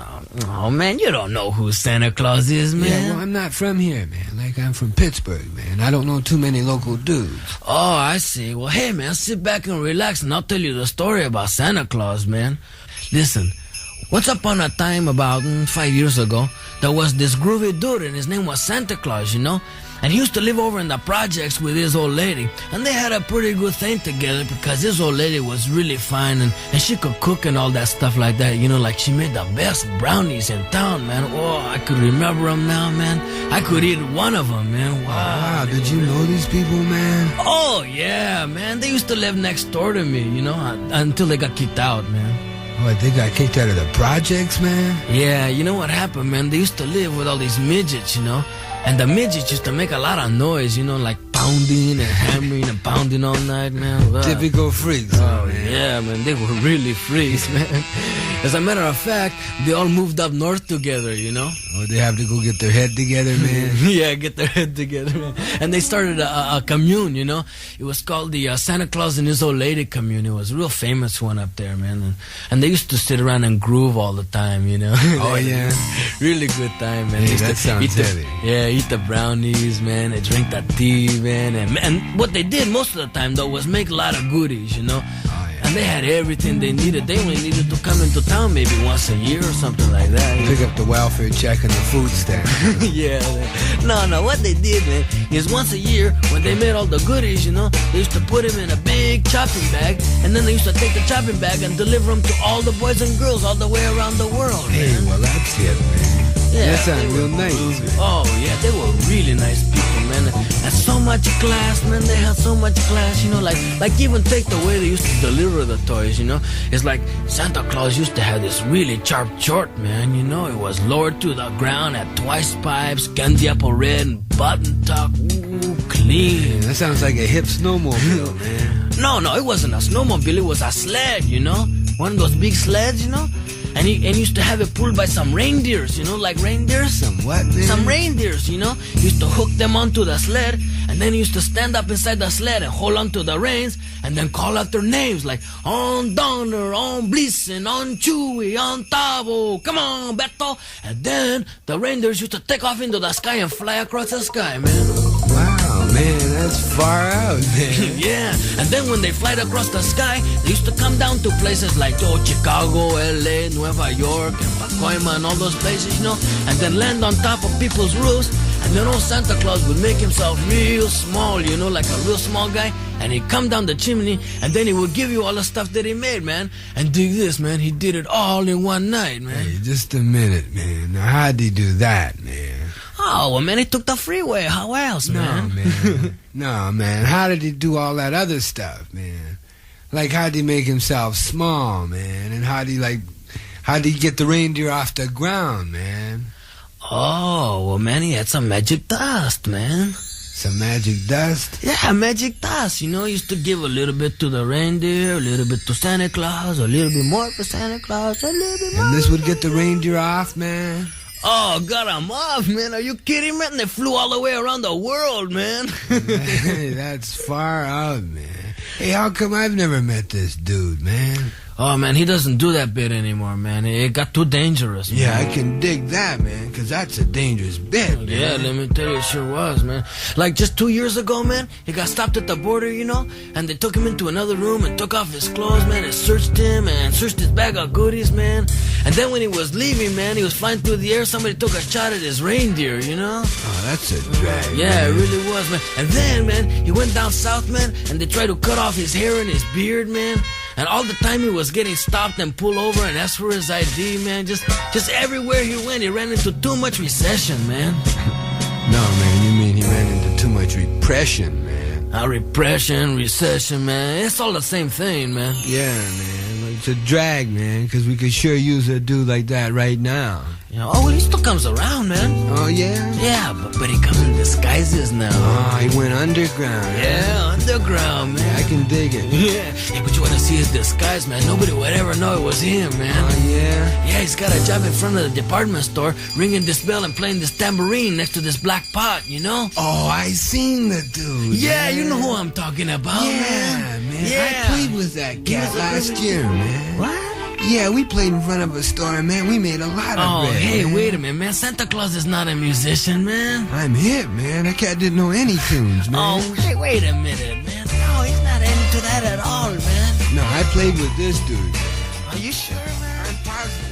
No, man, you don't know who Santa Claus is, man. Yeah, well, I'm not from here, man. Like, I'm from Pittsburgh, man. I don't know too many local dudes. Oh, I see. Well, hey, man, sit back and relax, and I'll tell you the story about Santa Claus, man. Listen, once upon a time, about 5 years ago, there was this groovy dude, and his name was Santa Claus, you know? And he used to live over in the projects with his old lady. And they had a pretty good thing together because his old lady was really fine and she could cook and all that stuff like that. You know, like she made the best brownies in town, man. Oh, I could remember them now, man. I could eat one of them, man. Wow, did you know these people, man? Oh, yeah, man. They used to live next door to me, you know, until they got kicked out, man. What, they got kicked out of the projects, man? Yeah, you know what happened, man? They used to live with all these midgets, you know? And the midgets used to make a lot of noise, you know, like pounding and hammering and pounding all night, man. Wow. Typical freaks, oh, man. Yeah, man, they were really freaks, man. As a matter of fact, they all moved up north together, you know? Oh, they have to go get their head together, man? Yeah, get their head together, man. And they started a commune, you know? It was called the Santa Claus and His Old Lady Commune. It was a real famous one up there, man. And they used to sit around and groove all the time, you know? Oh, yeah? Really good time, man. Hey, that sounds heavy. Yeah, eat the brownies, man. They drink that tea, man. And what they did most of the time, though, was make a lot of goodies, you know? And they had everything they needed. They only needed to come into town maybe once a year or something like that. Pick up the welfare check and the food stamp. Yeah. No. What they did, man, is once a year, when they made all the goodies, you know, they used to put them in a big chopping bag, and then they used to take the chopping bag and deliver them to all the boys and girls all the way around the world, Hey, man. well, that's it, man. Yeah, that sounds real nice. Oh, yeah, they were really nice people, man. And so much class, man. They had so much class, you know, like even take the way they used to deliver the toys, you know. It's like Santa Claus used to have this really sharp short, man, you know. It was lowered to the ground, had twice pipes, candy apple red, and button top. Ooh, clean. Man, that sounds like a hip snowmobile, man. No, it wasn't a snowmobile. It was a sled, you know. One of those big sleds, you know. And he used to have it pulled by some reindeers, you know, like reindeers. Some what, man? Some reindeers, you know. He used to hook them onto the sled, and then he used to stand up inside the sled and hold onto the reins, and then call out their names like on Donner, on Blitzen, on Chewy, on Tavo, come on, Beto. And then the reindeers used to take off into the sky and fly across the sky, man. Wow, man, that's far out, man. Yeah, and then when they fly across the sky, they used to come down to places like Chicago, LA, Nueva York, and Pacoima, and all those places, you know, and then land on top of people's roofs. And then old Santa Claus would make himself real small, you know, like a real small guy. And he'd come down the chimney, and then he would give you all the stuff that he made, man. And dig this, man, he did it all in one night, man. Hey, just a minute, man. Now, how'd he do that, man? Oh, well, man, he took the freeway. How else, man? No, man. No, man. How did he do all that other stuff, man? Like, how'd he make himself small, man? And how'd he get the reindeer off the ground, man? Oh, well, man, he had some magic dust, man. Some magic dust? Yeah, magic dust. You know, he used to give a little bit to the reindeer, a little bit to Santa Claus, a little bit more for Santa Claus, a little bit more. And this would get the reindeer off, man? Oh, got him off, man. Are you kidding, man? They flew all the way around the world, man. Hey, that's far out, man. Hey, how come I've never met this dude, man? Oh, man, he doesn't do that bit anymore, man. It got too dangerous, man. Yeah, I can dig that, man, because that's a dangerous bit, man. Yeah, let me tell you, it sure was, man. Like, just 2 years ago, man, he got stopped at the border, you know, and they took him into another room and took off his clothes, man, and searched him and searched his bag of goodies, man. And then when he was leaving, man, he was flying through the air, somebody took a shot at his reindeer, you know? Oh, that's a drag, Yeah, man. it really was, man. And then, man, he went down south, man, and they tried to cut off his hair and his beard, man. And all the time he was getting stopped and pulled over and asked for his ID, man. Just everywhere he went, he ran into too much recession, man. No, man, you mean he ran into too much repression, man. Repression, recession, man. It's all the same thing, man. Yeah, man. It's a drag, man, because we could sure use a dude like that right now. You know, oh, well, he still comes around, man. Oh, yeah? Yeah, but he comes in disguises now. Oh, he went underground. Yeah, underground, man. I can dig it. Yeah. Hey, but you want to see his disguise, man? Nobody would ever know it was him, man. Oh, yeah? Yeah, he's got a job in front of the department store, ringing this bell and playing this tambourine next to this black pot, you know? Oh, I seen the dude. Yeah, man. you know who I'm talking about, Yeah, man. Yeah. I played with that cat last year, man. What? Yeah, we played in front of a store, man. We made a lot of Oh, bread, hey, man. wait a minute, man. Santa Claus is not a musician, man. I'm hip, man. That cat didn't know any tunes, man. Oh, hey, wait a minute, man. No, he's not into that at all, man. No, I played with this dude. Are you sure, man? I'm positive.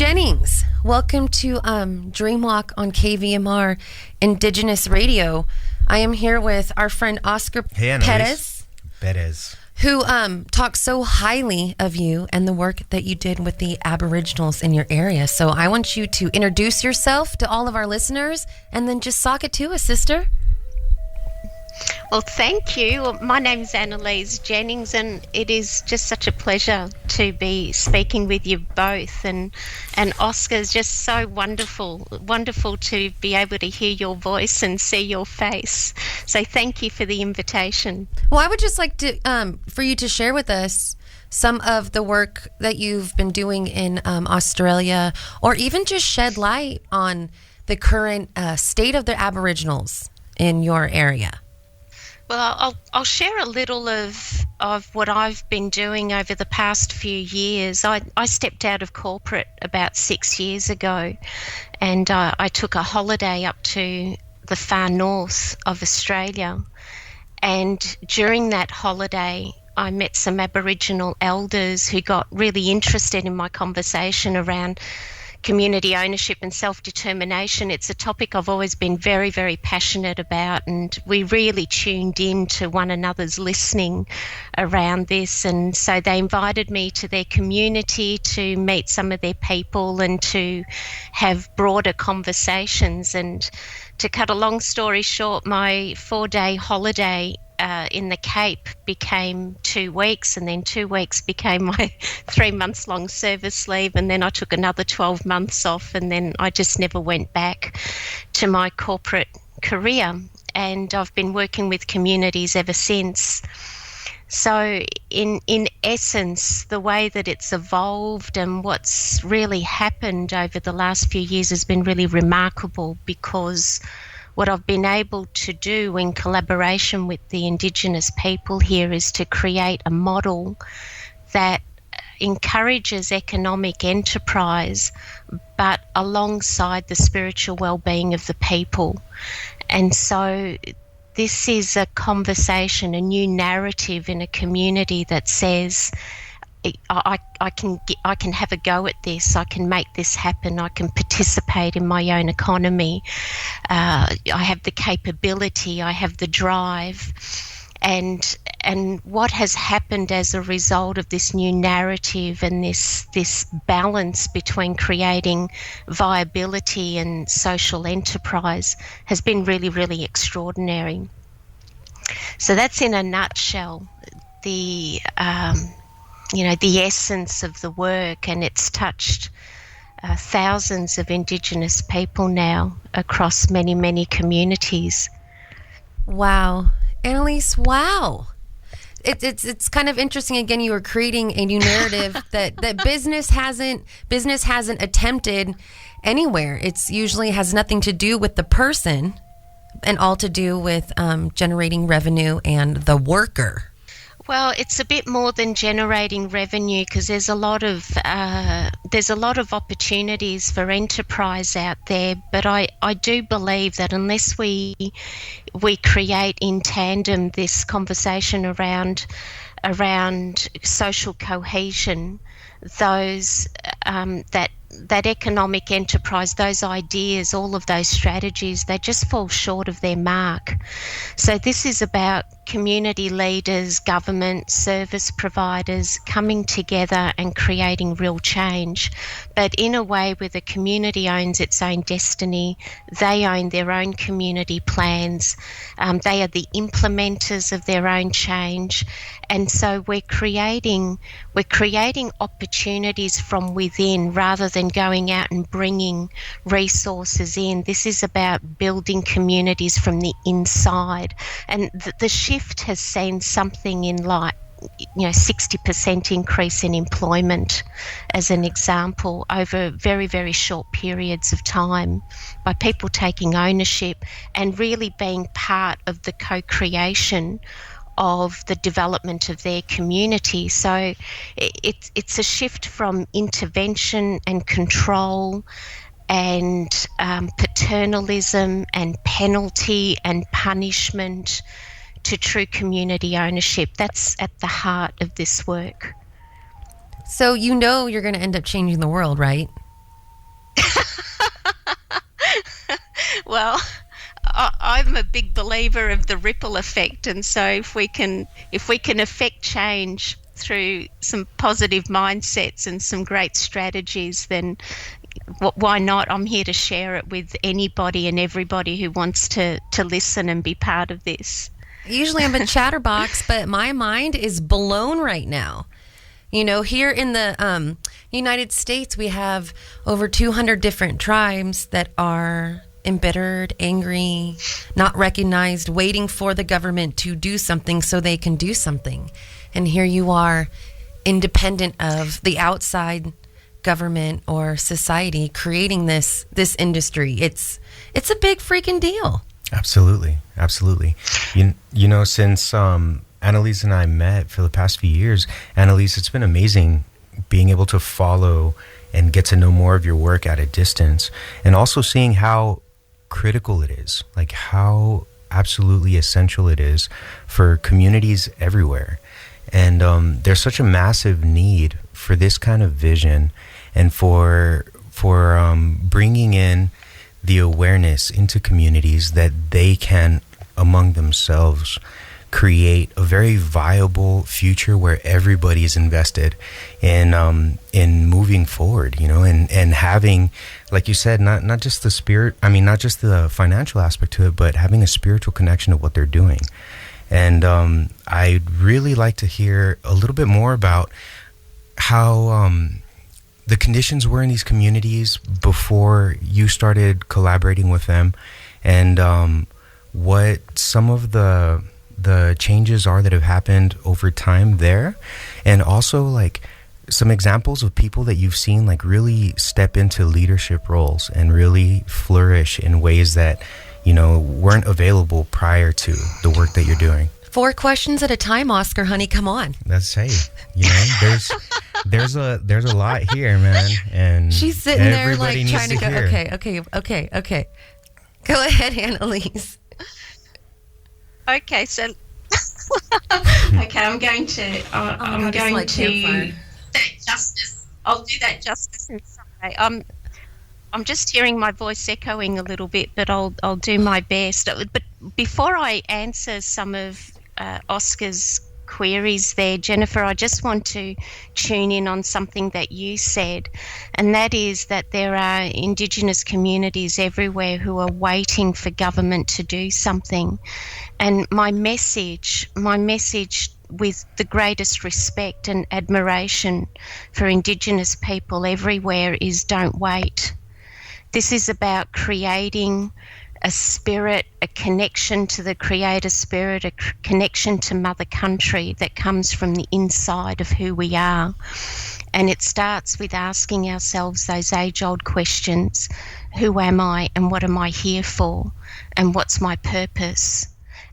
Jennings, welcome to Dreamwalk on KVMR Indigenous Radio. I am here with our friend Oscar Perez, who talks so highly of you and the work that you did with the Aboriginals in your area. So I want you to introduce yourself to all of our listeners and then just sock it to us, sister. Well, thank you. Well, my name's Annalise Jennings, and it is just such a pleasure to be speaking with you both. And Oscar's just so wonderful to be able to hear your voice and see your face. So thank you for the invitation. Well, I would just like to for you to share with us some of the work that you've been doing in Australia, or even just shed light on the current state of the Aboriginals in your area. Well, I'll share a little of what I've been doing over the past few years. I stepped out of corporate about 6 years ago, and I took a holiday up to the far north of Australia. And during that holiday, I met some Aboriginal elders who got really interested in my conversation around community ownership and self-determination. It's a topic I've always been very, very passionate about, and we really tuned in to one another's listening around this. And so they invited me to their community to meet some of their people and to have broader conversations. And to cut a long story short, my 4-day holiday in the Cape became 2 weeks, and then 2 weeks became my 3 months long service leave, and then I took another 12 months off, and then I just never went back to my corporate career. And I've been working with communities ever since. So in essence, the way that it's evolved and what's really happened over the last few years has been really remarkable, because what I've been able to do in collaboration with the Indigenous people here is to create a model that encourages economic enterprise, but alongside the spiritual well-being of the people. And so this is a conversation, a new narrative in a community that says, I can have a go at this. I can make this happen. I can participate in my own economy. I have the capability. I have the drive. And what has happened as a result of this new narrative and this balance between creating viability and social enterprise has been really, really extraordinary. So that's in a nutshell the essence of the work, and it's touched thousands of Indigenous people now across many, many communities. Wow. Annalise, wow. It's kind of interesting. Again, you were creating a new narrative that business hasn't attempted anywhere. It's usually has nothing to do with the person and all to do with generating revenue and the worker. Well, it's a bit more than generating revenue, because there's a lot of opportunities for enterprise out there. But I do believe that unless we create in tandem this conversation around social cohesion, those that economic enterprise, those ideas, all of those strategies, they just fall short of their mark. So this is about community leaders, government, service providers coming together and creating real change, but in a way where the community owns its own destiny. They own their own community plans. They are the implementers of their own change. And so we're creating opportunities from within rather than going out and bringing resources in. This is about building communities from the inside. And the shift has seen something in 60% increase in employment, as an example, over very, very short periods of time, by people taking ownership and really being part of the co-creation of the development of their community. So it's a shift from intervention and control and paternalism and penalty and punishment to true community ownership. That's at the heart of this work. So you're going to end up changing the world, right? Well, I'm a big believer of the ripple effect, and so if we can affect change through some positive mindsets and some great strategies, then why not? I'm here to share it with anybody and everybody who wants to listen and be part of this. Usually I'm a chatterbox, but my mind is blown right now. You know, here in the United States, we have over 200 different tribes that are embittered, angry, not recognized, waiting for the government to do something so they can do something. And here you are, independent of the outside government or society, creating this industry. It's a big freaking deal. Absolutely. You know, since Annalise and I met for the past few years, Annalise, it's been amazing being able to follow and get to know more of your work at a distance, and also seeing how critical it is, like how absolutely essential it is for communities everywhere. And there's such a massive need for this kind of vision, and for bringing in the awareness into communities that they can, among themselves, create a very viable future where everybody is invested in moving forward, you know, and having, like you said, not just the spirit, I mean, not just the financial aspect to it, but having a spiritual connection to what they're doing. And I'd really like to hear a little bit more about how the conditions were in these communities before you started collaborating with them, and what some of the changes are that have happened over time there, and also like some examples of people that you've seen like really step into leadership roles and really flourish in ways that, you know, weren't available prior to the work that you're doing. 4 questions at a time, Oscar, honey, come on. That's, hey, you know, there's a lot here, man, and she's sitting there like trying to go, okay. Go ahead, Annalise. Okay, so okay, I'm going to do that justice. I'll do that justice in some way. I'm just hearing my voice echoing a little bit, but I'll do my best. But before I answer some of Oscar's queries there, Jennifer, I just want to tune in on something that you said, and that is that there are Indigenous communities everywhere who are waiting for government to do something. And my message with the greatest respect and admiration for Indigenous people everywhere is don't wait. This is about creating a spirit, a connection to the Creator Spirit, a connection to Mother Country that comes from the inside of who we are. And it starts with asking ourselves those age-old questions. Who am I, and what am I here for, and what's my purpose?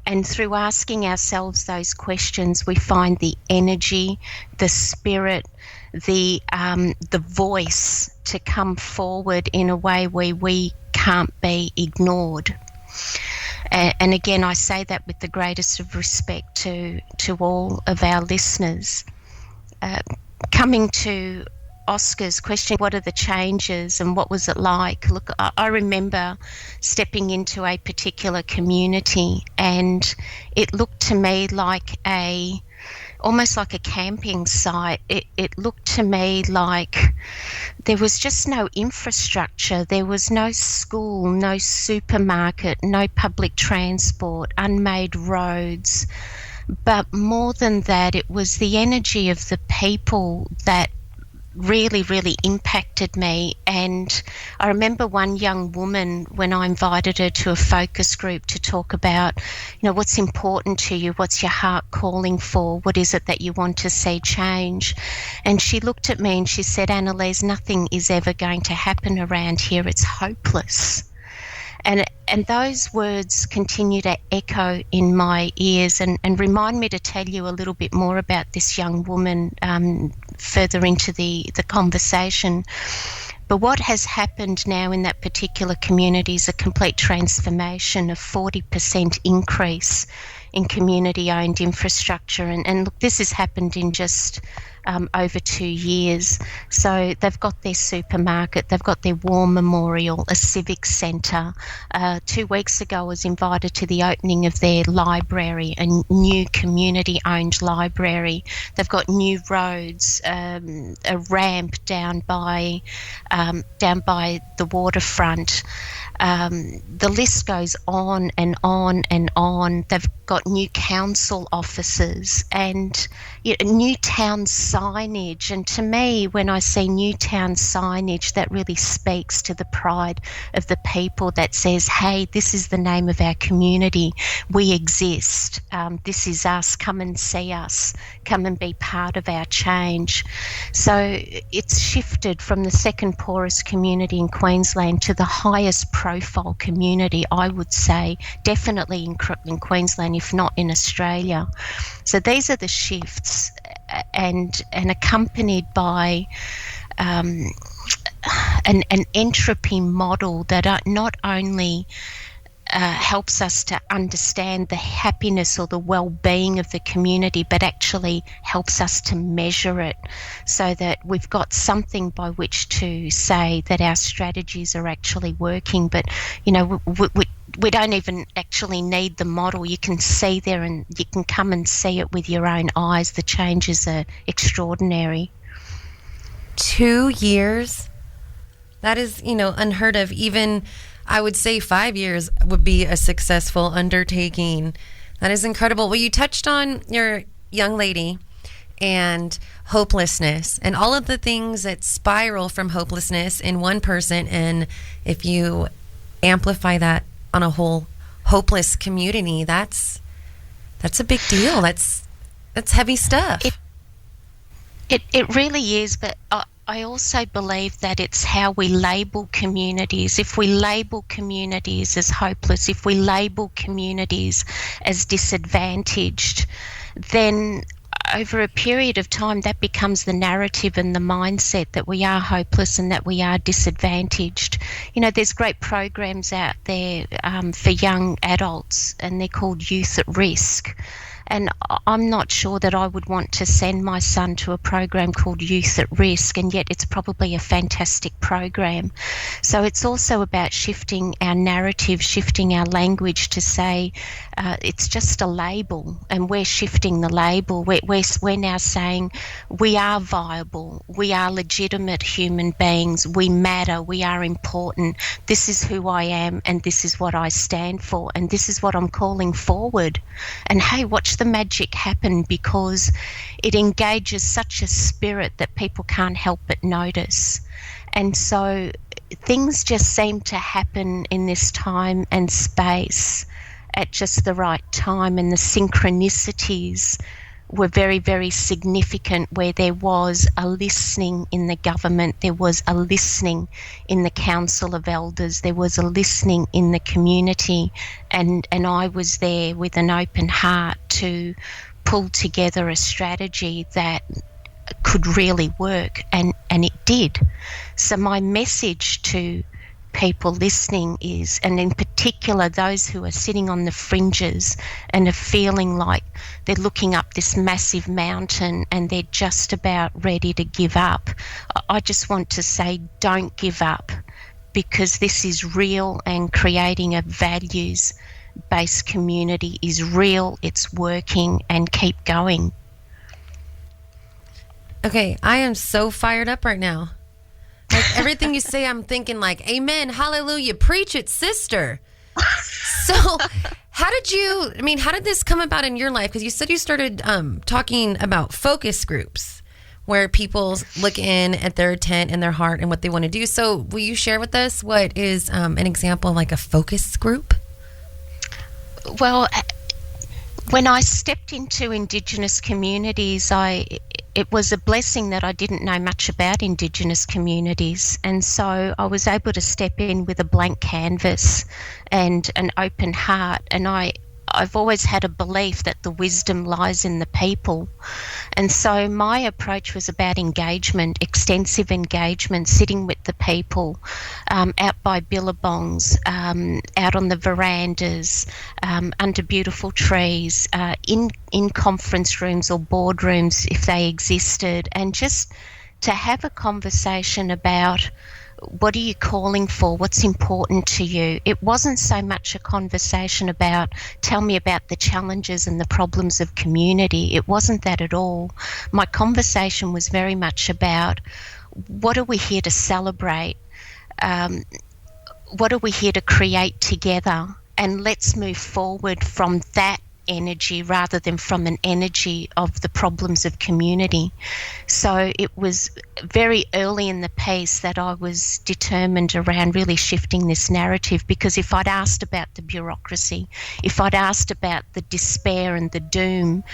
And through asking ourselves those questions, we find the energy, the spirit, the voice to come forward in a way where we can't be ignored. And again, I say that with the greatest of respect to all of our listeners. Coming to Oscar's question, what are the changes and what was it like? Look, I remember stepping into a particular community, and it looked to me like almost like a camping site. It looked to me like there was just no infrastructure. There was no school, no supermarket, no public transport, unmade roads. But more than that, it was the energy of the people that really, really impacted me. And I remember one young woman, when I invited her to a focus group to talk about, you know, what's important to you, what's your heart calling for, what is it that you want to see change? And she looked at me and she said, Annalise, nothing is ever going to happen around here. It's hopeless. And those words continue to echo in my ears and remind me to tell you a little bit more about this young woman further into the conversation. But what has happened now in that particular community is a complete transformation, of 40% increase in community-owned infrastructure. And look, this has happened in just over 2 years. So they've got their supermarket, they've got their war memorial, a civic centre. 2 weeks ago I was invited to the opening of their library, a new community-owned library. They've got new roads, a ramp down by the waterfront. The list goes on and on and on. They've got new council offices and new town signage. And to me, when I see new town signage, that really speaks to the pride of the people that says, hey, this is the name of our community. We exist. This is us. Come and see us. Come and be part of our change. So it's shifted from the second poorest community in Queensland to the highest profile community, I would say, definitely in Queensland, if not in Australia. So these are the shifts, and accompanied by an entropy model that not only helps us to understand the happiness or the well-being of the community, but actually helps us to measure it so that we've got something by which to say that our strategies are actually working. But, we don't even actually need the model. You can see there and you can come and see it with your own eyes. The changes are extraordinary. 2 years? That is, unheard of. Even, I would say 5 years would be a successful undertaking. That is incredible. Well, you touched on your young lady and hopelessness and all of the things that spiral from hopelessness in one person. And if you amplify that on a whole hopeless community, that's a big deal. That's heavy stuff. It really is, but I also believe that it's how we label communities. If we label communities as hopeless, if we label communities as disadvantaged, then over a period of time that becomes the narrative and the mindset that we are hopeless and that we are disadvantaged. There's great programs out there for young adults, and they're called Youth at Risk. And I'm not sure that I would want to send my son to a program called Youth at Risk, and yet it's probably a fantastic program. So it's also about shifting our narrative, shifting our language to say it's just a label, and we're shifting the label. We're now saying we are viable, we are legitimate human beings, we matter, we are important. This is who I am, and this is what I stand for, and this is what I'm calling forward. And hey, watch the magic happen, because it engages such a spirit that people can't help but notice. And so things just seem to happen in this time and space at just the right time, and the synchronicities were very, very significant, where there was a listening in the government, there was a listening in the Council of Elders, there was a listening in the community, and I was there with an open heart to pull together a strategy that could really work, and it did. So my message to people listening is, and in particular those who are sitting on the fringes and are feeling like they're looking up this massive mountain and they're just about ready to give up, I just want to say, don't give up, because this is real, and creating a values-based community is real, it's working, and keep going. Okay, I am so fired up right now. Like, everything you say, I'm thinking like, amen, hallelujah, preach it, sister. So how did this come about in your life? Because you said you started talking about focus groups where people look in at their intent and their heart and what they want to do. So will you share with us what is an example of like a focus group? Well, when I stepped into Indigenous communities, it was a blessing that I didn't know much about Indigenous communities, and so I was able to step in with a blank canvas and an open heart, and I I've always had a belief that the wisdom lies in the people. And so my approach was about engagement, extensive engagement, sitting with the people, out by billabongs, out on the verandas, under beautiful trees, in conference rooms or boardrooms if they existed, and just to have a conversation about what are you calling for, what's important to you. It wasn't so much a conversation about tell me about the challenges and the problems of community. It wasn't that at all. My conversation was very much about what are we here to celebrate, what are we here to create together, and let's move forward from that energy rather than from an energy of the problems of community. So it was very early in the piece that I was determined around really shifting this narrative, because if I'd asked about the bureaucracy, if I'd asked about the despair and the doom,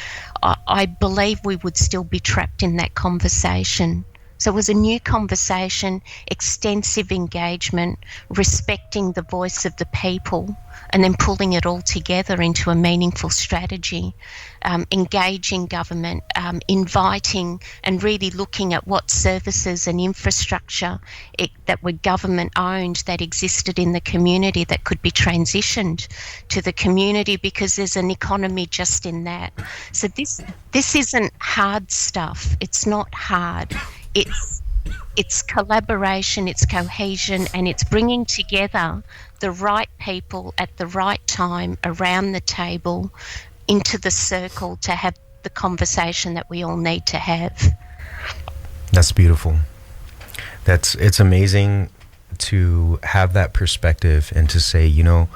I believe we would still be trapped in that conversation. So it was a new conversation, extensive engagement, respecting the voice of the people, and then pulling it all together into a meaningful strategy, engaging government, inviting and really looking at what services and infrastructure that were government owned that existed in the community that could be transitioned to the community, because there's an economy just in that. So this isn't hard stuff. It's not hard. It's collaboration, it's cohesion, and it's bringing together the right people at the right time around the table into the circle to have the conversation that we all need to have. That's beautiful. It's amazing to have that perspective and to say, you know,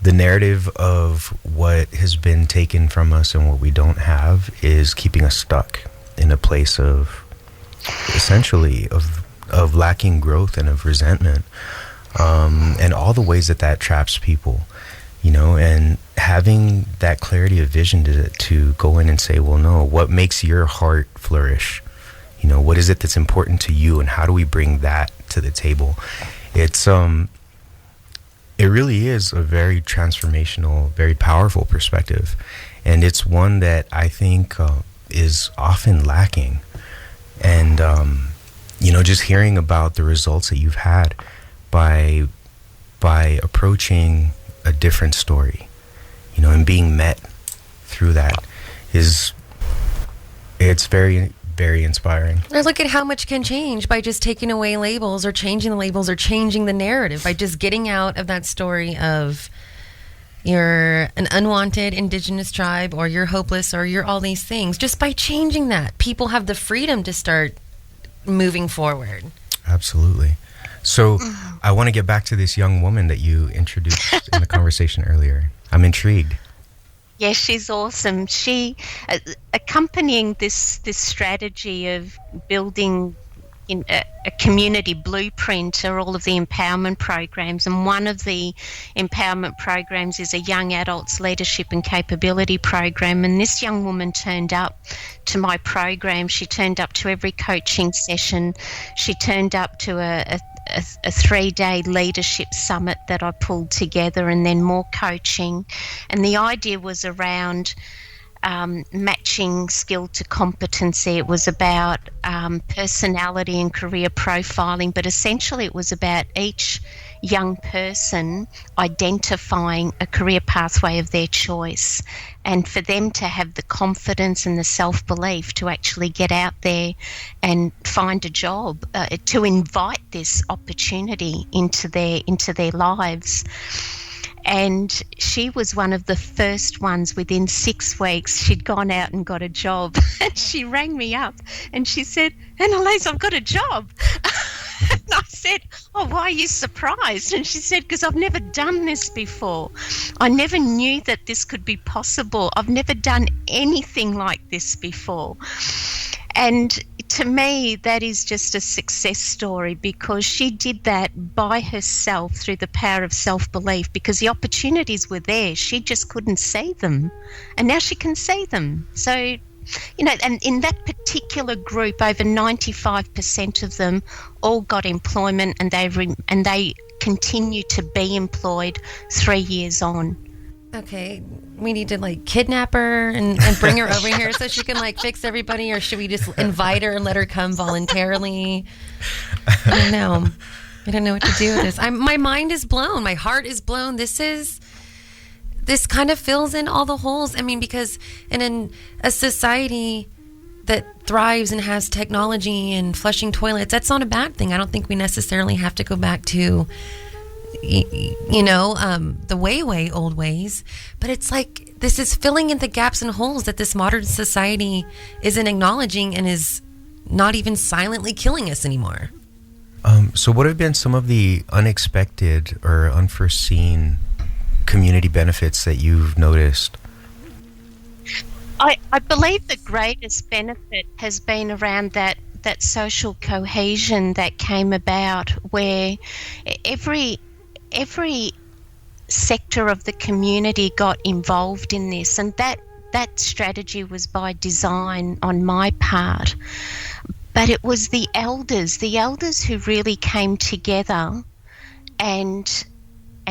the narrative of what has been taken from us and what we don't have is keeping us stuck in a place of essentially of lacking growth and of resentment, and all the ways that traps people, you know, and having that clarity of vision to go in and say, well, no, what makes your heart flourish? You know, what is it that's important to you, and how do we bring that to the table? It really is a very transformational, very powerful perspective, and it's one that I think is often lacking. And you know, just hearing about the results that you've had by approaching a different story, you know, and being met through that it's very, very inspiring. Or look at how much can change by just taking away labels or changing the labels or changing the narrative, by just getting out of that story of you're an unwanted indigenous tribe or you're hopeless or you're all these things. Just by changing that, people have the freedom to start moving forward. Absolutely. So I want to get back to this young woman that you introduced in the conversation earlier. I'm intrigued. Yeah, she's awesome. She, accompanying this strategy of building in a community blueprint, are all of the empowerment programs, and one of the empowerment programs is a young adults leadership and capability program. And this young woman turned up to my program. She turned up to every coaching session. She turned up to a 3-day leadership summit that I pulled together, and then more coaching. And the idea was around matching skill to competency. It was about personality and career profiling, but essentially it was about each young person identifying a career pathway of their choice, and for them to have the confidence and the self-belief to actually get out there and find a job, to invite this opportunity into their lives. And she was one of the first ones. Within 6 weeks, she'd gone out and got a job. And she rang me up and she said, "Annalise, I've got a job." And I said, "Oh, why are you surprised?" And she said, "Because I've never done this before. I never knew that this could be possible. I've never done anything like this before." And to me, that is just a success story, because she did that by herself through the power of self-belief, because the opportunities were there. She just couldn't see them. And now she can see them. So, you know, and in that particular group, over 95% of them all got employment, and they continue to be employed 3 years on. Okay, we need to like kidnap her and bring her over here so she can like fix everybody, or should we just invite her and let her come voluntarily? I don't know. I don't know what to do with this. My mind is blown. My heart is blown. This kind of fills in all the holes. I mean, because in a society that thrives and has technology and flushing toilets, that's not a bad thing. I don't think we necessarily have to go back to the way old ways, but it's like this is filling in the gaps and holes that this modern society isn't acknowledging and is not even silently killing us anymore. So what have been some of the unexpected or unforeseen community benefits that you've noticed? I believe the greatest benefit has been around that social cohesion that came about, where every sector of the community got involved in this, and that strategy was by design on my part. But it was the elders who really came together and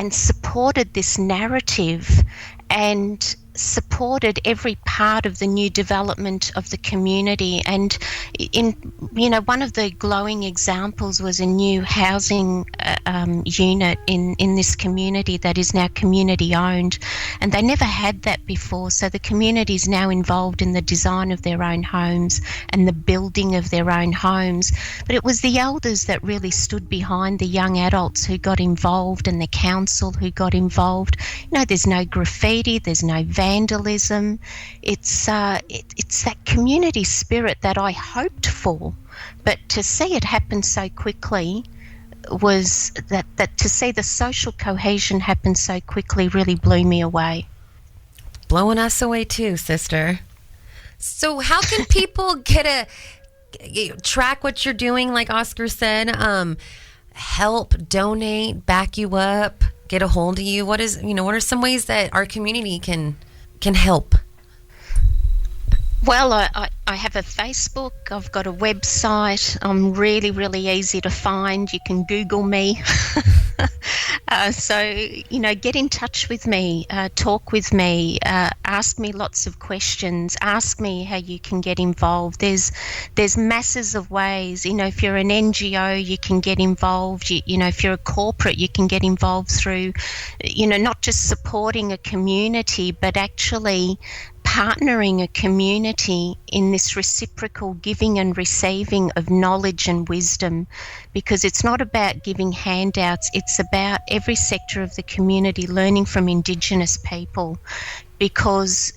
supported this narrative and supported every part of the new development of the community. And one of the glowing examples was a new housing unit in this community that is now community owned, and they never had that before. So the community is now involved in the design of their own homes and the building of their own homes. But it was the elders that really stood behind the young adults who got involved, and the council who got involved. There's no graffiti, there's no vandalism. It's that community spirit that I hoped for, but to see it happen so quickly was that to see the social cohesion happen so quickly really blew me away. Blowing us away too, sister. So how can people track what you're doing, like Oscar said, help, donate, back you up, get a hold of you? What are some ways that our community can help? Well, I have a Facebook. I've got a website. I'm really, really easy to find. You can Google me. So, get in touch with me, talk with me, ask me lots of questions, ask me how you can get involved. There's masses of ways. If you're an NGO, you can get involved. If you're a corporate, you can get involved through, not just supporting a community, but actually partnering a community in this reciprocal giving and receiving of knowledge and wisdom, because it's not about giving handouts, it's about every sector of the community learning from Indigenous people, because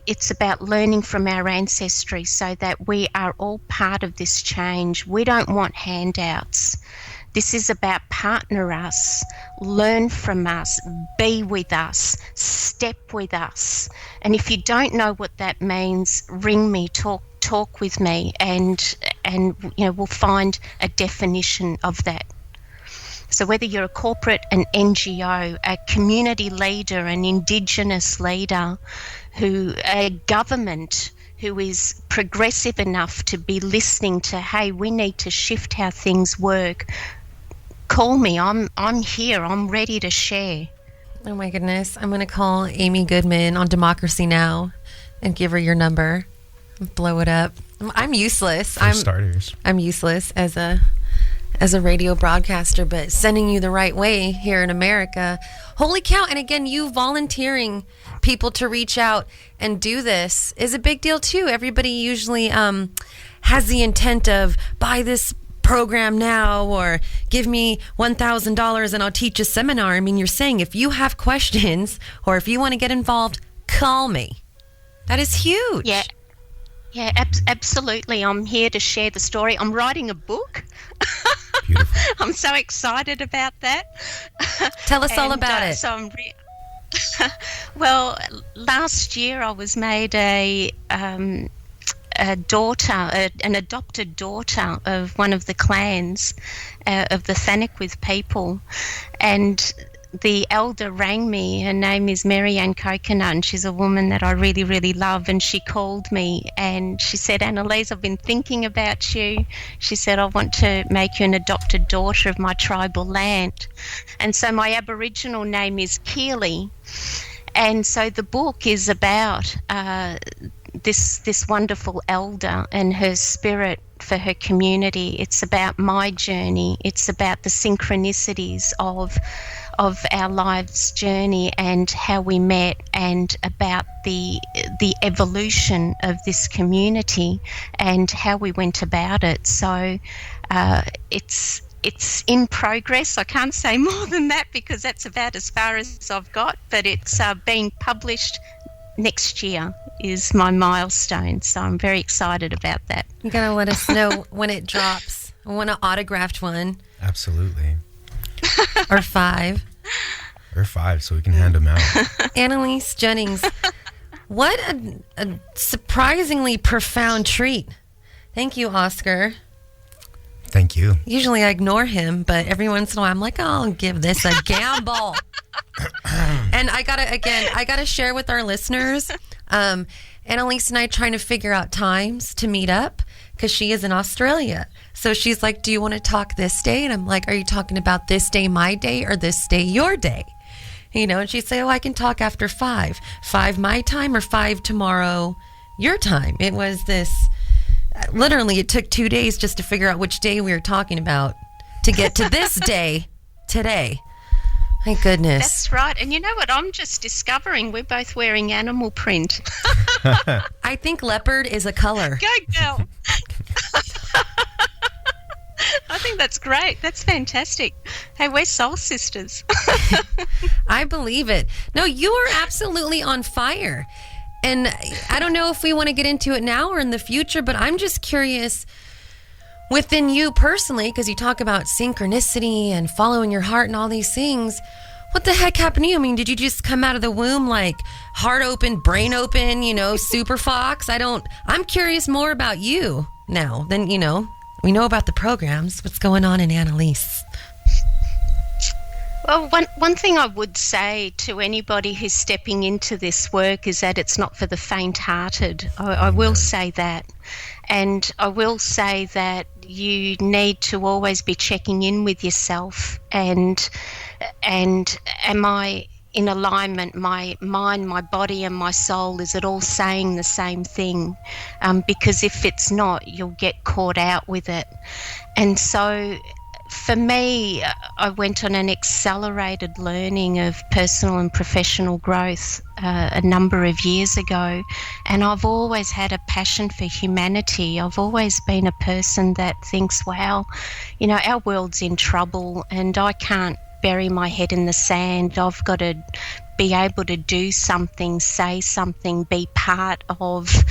it's about learning from our ancestry so that we are all part of this change. We don't want handouts. This is about partner us, learn from us, be with us, step with us. And if you don't know what that means, ring me, talk with me, and we'll find a definition of that. So whether you're a corporate, an NGO, a community leader, an Indigenous leader, a government who is progressive enough to be listening to, hey, we need to shift how things work, call me. I'm here. I'm ready to share. Oh my goodness. I'm going to call Amy Goodman on Democracy Now! And give her your number. Blow it up. I'm useless. For starters. I'm useless as a radio broadcaster, but sending you the right way here in America. Holy cow. And again, you volunteering people to reach out and do this is a big deal too. Everybody usually has the intent of buy this program now or give me $1,000 and I'll teach a seminar. I mean, you're saying if you have questions or if you want to get involved, call me. That is huge. Yeah, absolutely. I'm here to share the story. I'm writing a book. I'm so excited about that. Tell us all about it. So well, last year I was made an adopted daughter of one of the clans of the Thanakwith people, and the elder rang me. Her name is Mary Ann Coconut, and she's a woman that I really, really love. And she called me and she said, Annalise, I've been thinking about you. She said, I want to make you an adopted daughter of my tribal land. And so my Aboriginal name is Keely. And so the book is about this wonderful elder and her spirit for her community. It's about my journey. It's about the synchronicities of our life's journey and how we met, and about the evolution of this community and how we went about it. So it's in progress. I can't say more than that because that's about as far as I've got, but it's being published next year is my milestone, so I'm very excited about that. You gotta let us know when it drops. I want an autographed one. Absolutely. Or 5. Or 5, so we can hand them out. Annalise Jennings, what a surprisingly profound treat. Thank you, Oscar. Thank you. Usually I ignore him, but every once in a while I'm like, I'll give this a gamble. And I gotta share with our listeners. Annalise and I trying to figure out times to meet up because she is in Australia. So she's like, do you want to talk this day? And I'm like, are you talking about this day my day or this day your day? You know, and she'd say, oh, I can talk after 5. 5 my time or 5 tomorrow your time. It was this, literally it took 2 days just to figure out which day we were talking about to get to this day today. My goodness. That's right. And you know what? I'm just discovering we're both wearing animal print. I think leopard is a color. Go, girl. I think that's great. That's fantastic. Hey, we're soul sisters. I believe it. No, you are absolutely on fire. And I don't know if we want to get into it now or in the future, but I'm just curious within you personally, because you talk about synchronicity and following your heart and all these things. What the heck happened to you? I mean, did you just come out of the womb like heart open, brain open, super fox? I'm curious more about you now than, we know about the programs. What's going on in Annalise? Well, one thing I would say to anybody who's stepping into this work is that it's not for the faint-hearted. I will say that. And I will say that you need to always be checking in with yourself and am I in alignment, my mind, my body and my soul, is it all saying the same thing? Because if it's not, you'll get caught out with it. And so for me, I went on an accelerated learning of personal and professional growth a number of years ago, and I've always had a passion for humanity. I've always been a person that thinks, wow, our world's in trouble and I can't bury my head in the sand. I've got to be able to do something, say something, be part of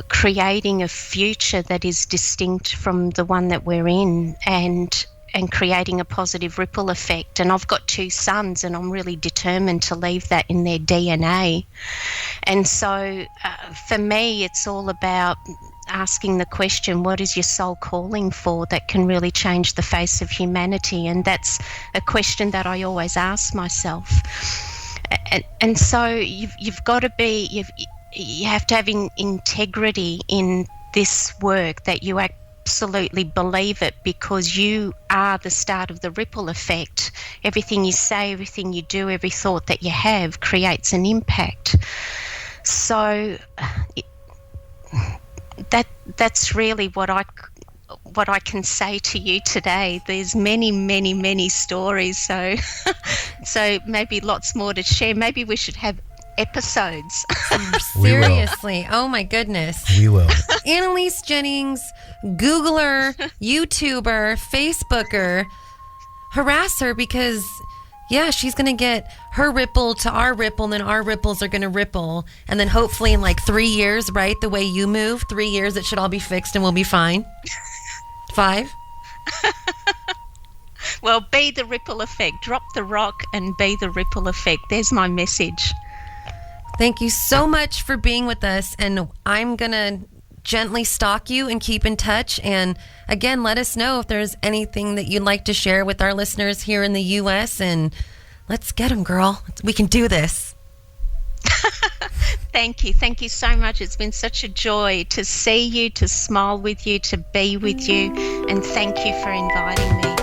creating a future that is distinct from the one that we're in, and creating a positive ripple effect. And I've got 2 sons and I'm really determined to leave that in their DNA. And so for me, it's all about asking the question, what is your soul calling for that can really change the face of humanity? And that's a question that I always ask myself. And so you've got to be, you have to have integrity in this work, that you absolutely believe it, because you are the start of the ripple effect. Everything you say, everything you do, every thought that you have creates an impact. So that's really what I can say to you today. There's many, many, many stories, so maybe lots more to share. Maybe we should have episodes. Seriously. Oh my goodness. We will. Annalise Jennings, Googler, YouTuber, Facebooker. Harass her because, she's going to get her ripple to our ripple, and then our ripples are going to ripple. And then hopefully in like 3 years, right, the way you move, 3 years, it should all be fixed and we'll be fine. 5? Well, be the ripple effect. Drop the rock and be the ripple effect. There's my message. Thank you so much for being with us, and I'm going to gently stalk you and keep in touch. And again, let us know if there's anything that you'd like to share with our listeners here in the U.S., and let's get them, girl. We can do this. Thank you. Thank you so much. It's been such a joy to see you, to smile with you, to be with you, and thank you for inviting me.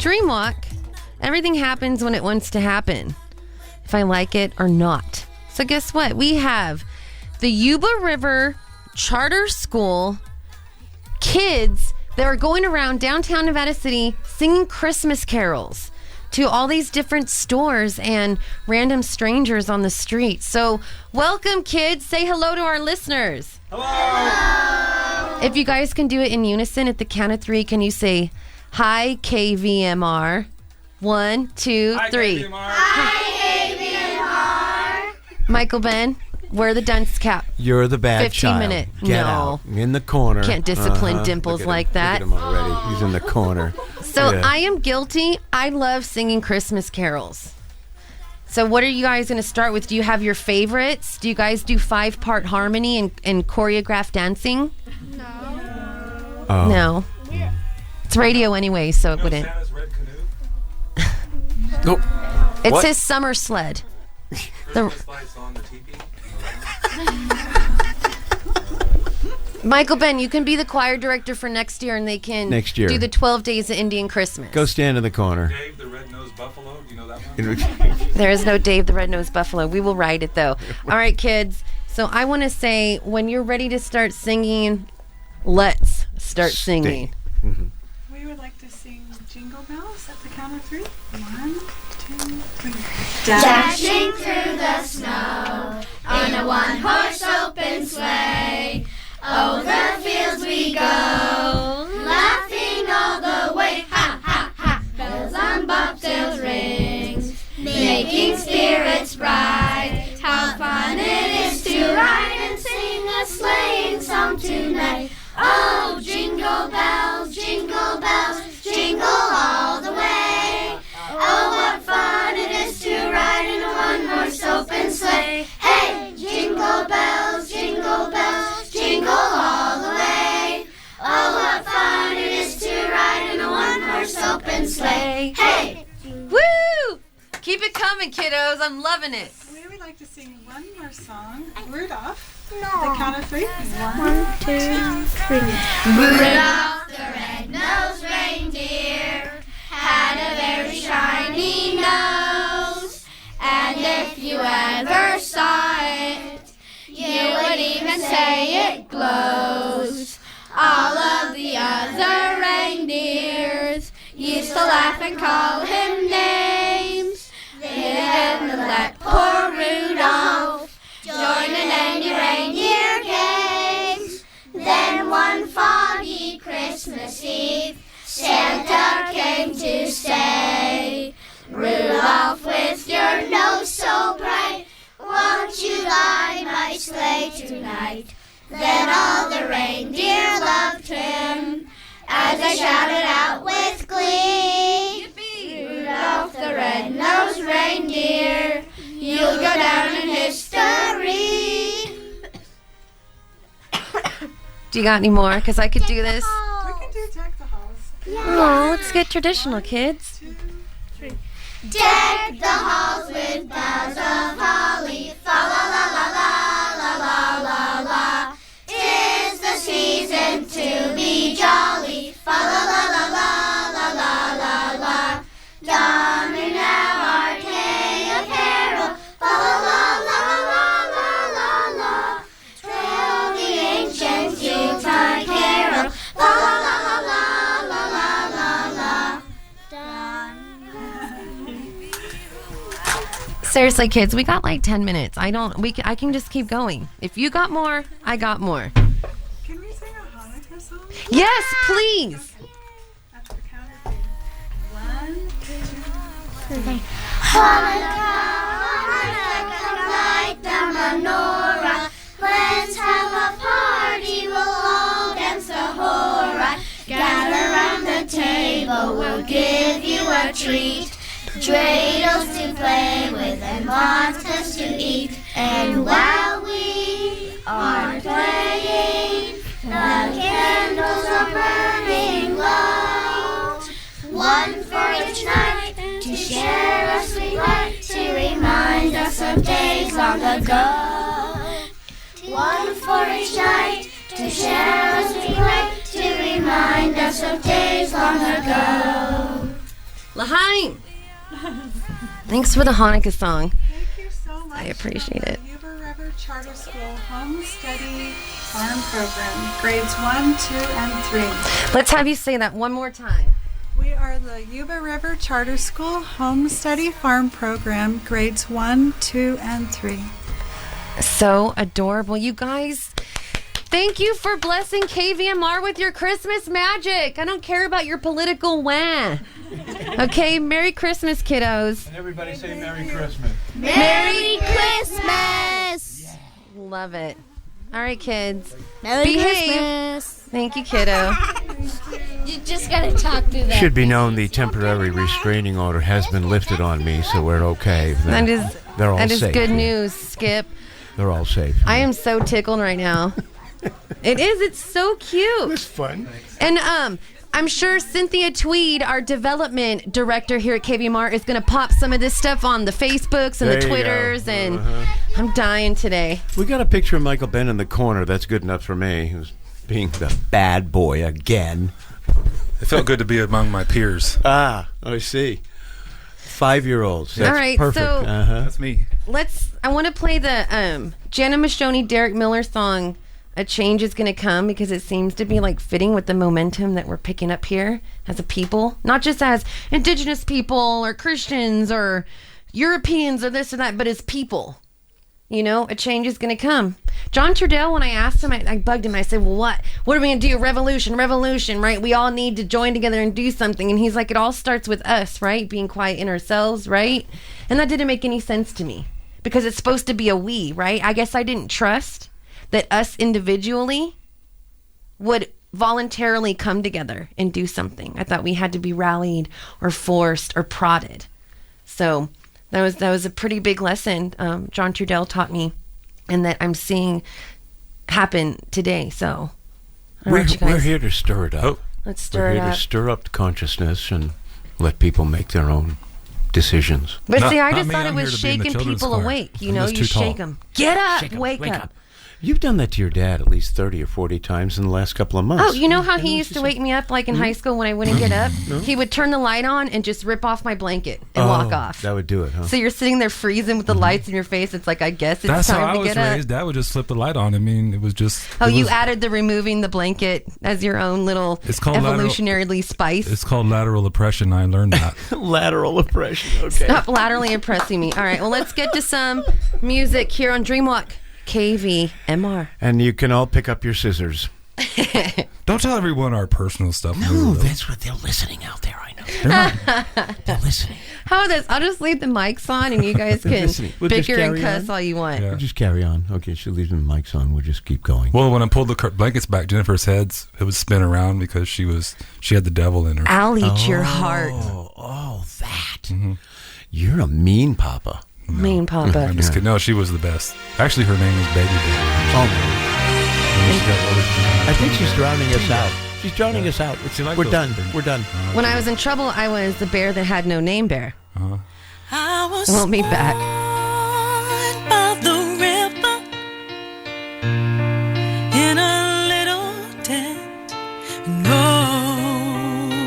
Dreamwalk, everything happens when it wants to happen, if I like it or not. So guess what? We have the Yuba River Charter School kids that are going around downtown Nevada City singing Christmas carols to all these different stores and random strangers on the street. So welcome, kids. Say hello to our listeners. Hello. If you guys can do it in unison at the count of 3, can you say, hi, KVMR? 1, 2, 3. Hi, KVMR. Michael Ben, wear the dunce cap. You're the bad 15 child. minute. Get No. out. In the corner. Can't discipline Dimples Look at like him. that. Look at him already. He's in the corner. So Yeah. I am guilty. I love singing Christmas carols. So what are you guys going to start with? Do you have your favorites? Do you guys do 5-part harmony and choreographed dancing? Oh. No. It's radio anyway, so it wouldn't. Nope. It What? says summer sled. The- Michael Ben, you can be the choir director for next year, and they can Next year. do the 12 days of Indian Christmas. Go stand in the corner. Dave the Red-Nosed Buffalo, do you know that one? There is no Dave the Red-Nosed Buffalo. We will write it, though. All right, kids. So I want to say, when you're ready to start singing, let's start singing. Mm-hmm. We would like to sing Jingle Bells at the count of 3. 1, 2, 3. Dashing through the snow on a one-horse open sleigh. Over fields we go, laughing all the way. Ha, ha, ha. Bells on bobtails rings, making spirits bright. How fun it is to ride and sing a sleighing song tonight. Oh, jingle bells, jingle all the way. Oh, what fun it is to ride in a one-horse open sleigh. Hey, jingle bells, jingle all the way. Oh, what fun it is to ride in a one-horse open sleigh. Hey! Woo! Keep it coming, kiddos. I'm loving it. We would like to sing one more song, Rudolph. At the count of 3. 1, 2, 3. Rudolph the red-nosed reindeer had a very shiny nose, and if you ever saw it, you would even say it glows. All of the other reindeers used to laugh and call him names. They didn't let poor Rudolph join in any reindeer games. Then one foggy Christmas Eve, Santa came to say, Rudolph, with your nose so bright, won't you guide my sleigh tonight? Then all the reindeer loved him, as they shouted out with glee, Rudolph the red-nosed reindeer, you'll go down in history. Do you got any more? Because I could do this. We can do Deck the Halls. Oh, let's get traditional, kids. 2, 3. Deck the halls with boughs of holly, fa la la la la la la la la. 'Tis the season to be jolly, fa la la la la la la la la. Donning now our gay apparel, fa la la la la la la la. Trail the ancient Yuletide carol, fa la la la la la la la la. Seriously, kids, we got like 10 minutes. I can just keep going. If you got more, I got more. Can we sing a Hanukkah song? Yes, please. At the count of 3. 1, 2, 3. Hanukkah, Hanukkah, come light the menorah. Let's have a party, we'll all dance the hora. Gather round the table, we'll give you a treat. Dreidels to play with and latkes to eat. And while we are playing, the candles are burning low. One for each night to share a sweet light, to remind us of days long ago. One for each night to share a sweet light, to remind us of days long ago. Lahaim! Thanks for the Hanukkah song. Thank you so much. I appreciate it. Yuba River Charter School Home Study Farm Program, grades 1, 2, and 3. Let's have you say that one more time. We are the Yuba River Charter School Home Study Farm Program, grades 1, 2, and 3. So adorable. You guys, thank you for blessing KVMR with your Christmas magic. I don't care about your political wah. Okay, Merry Christmas, kiddos. And everybody say Merry Christmas. Merry Christmas! Love it. All right, kids. Merry Behave. Christmas! Thank you, kiddo. You just gotta talk through that. Should be known the temporary restraining order has been lifted on me, so we're okay. That They're all is safe. good news, Skip. They're all safe. I am so tickled right now. It is. It's so cute. It's fun. And I'm sure Cynthia Tweed, our development director here at KVMR, is going to pop some of this stuff on the Facebooks and There the you Twitters, go. and I'm dying today. We got a picture of Michael Ben in the corner. That's good enough for me. Who's being the bad boy again. It felt good to be among my peers. Ah, I see. 5-year-olds. That's All right, perfect. so- That's me. I want to play the Jana Mashoni, Derek Miller song, A Change Is Gonna Come, because it seems to be like fitting with the momentum that we're picking up here as a people, not just as indigenous people or Christians or Europeans or this or that, but as people. You know, a change is going to come. John Trudell, when I asked him, I bugged him. I said, well, what are we going to do? Revolution, right? We all need to join together and do something. And he's like, it all starts with us, right? Being quiet in ourselves, right? And that didn't make any sense to me because it's supposed to be a we, right? I guess I didn't trust that us individually would voluntarily come together and do something. I thought we had to be rallied or forced or prodded. So that was a pretty big lesson John Trudell taught me, and that I'm seeing happen today. So We're here to stir it up. Let's stir We're it here up. to stir up the consciousness and let people make their own decisions. But see, I just thought it was shaking people awake. You know, you shake them. Get up, Shake 'em, wake up. You've done that to your dad at least 30 or 40 times in the last couple of months. Oh, you know how he used to wake me up like in high school when I wouldn't get up? No? He would turn the light on and just rip off my blanket and walk off. That would do it, huh? So you're sitting there freezing with the lights in your face. It's like, I guess it's That's how time I to was get up. raised. Dad would just flip the light on. I mean, it was just. Oh, it you was- added the removing the blanket as your own little It's called evolutionarily spice. It's called lateral oppression. I learned that. Lateral oppression. Okay. Stop laterally impressing me. All right, well, let's get to some music here on Dreamwalk. KVMR. And you can all pick up your scissors. Don't tell everyone our personal stuff. No, that's what they're listening out there. I know. They're listening. How about this? I'll just leave the mics on and you guys They're can listening. We'll just bicker and carry cuss on. all you want. We'll just carry on. Okay, she'll leave the mics on. We'll just keep going. Well, when I pulled the blankets back, Jennifer's heads, it would spin around because she had the devil in her. I'll eat your heart. Oh, that. You're a mean papa. Mean papa. I'm just kidding. No, she was the best. Actually, her name was Baby Baby. I think she's drowning us out. She's drowning us out. We're done. We're done. When I was in trouble, I was the bear that had no name bear. I was Won't be back. by the river in a little tent. No,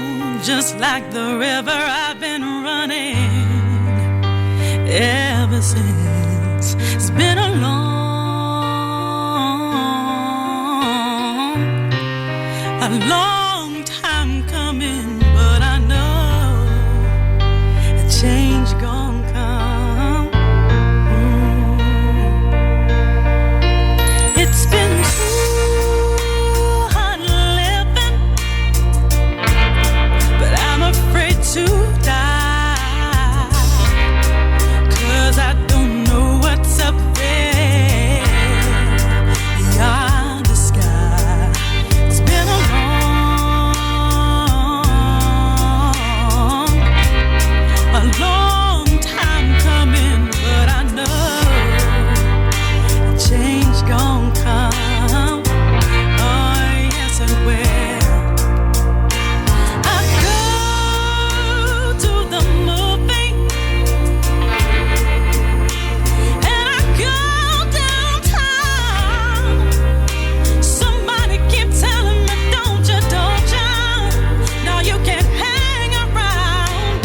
just like the river I've been running ever since. It's been a long time coming, but I know a change gonna come. It's been too hard living, but I'm afraid to die, 'cause I don't know what's up there beyond the sky. It's been a long time coming, but I know a change gon' come. Oh, yes it will. I go to the movie and I go downtown. Somebody keep telling me, don't you? Now you can hang around.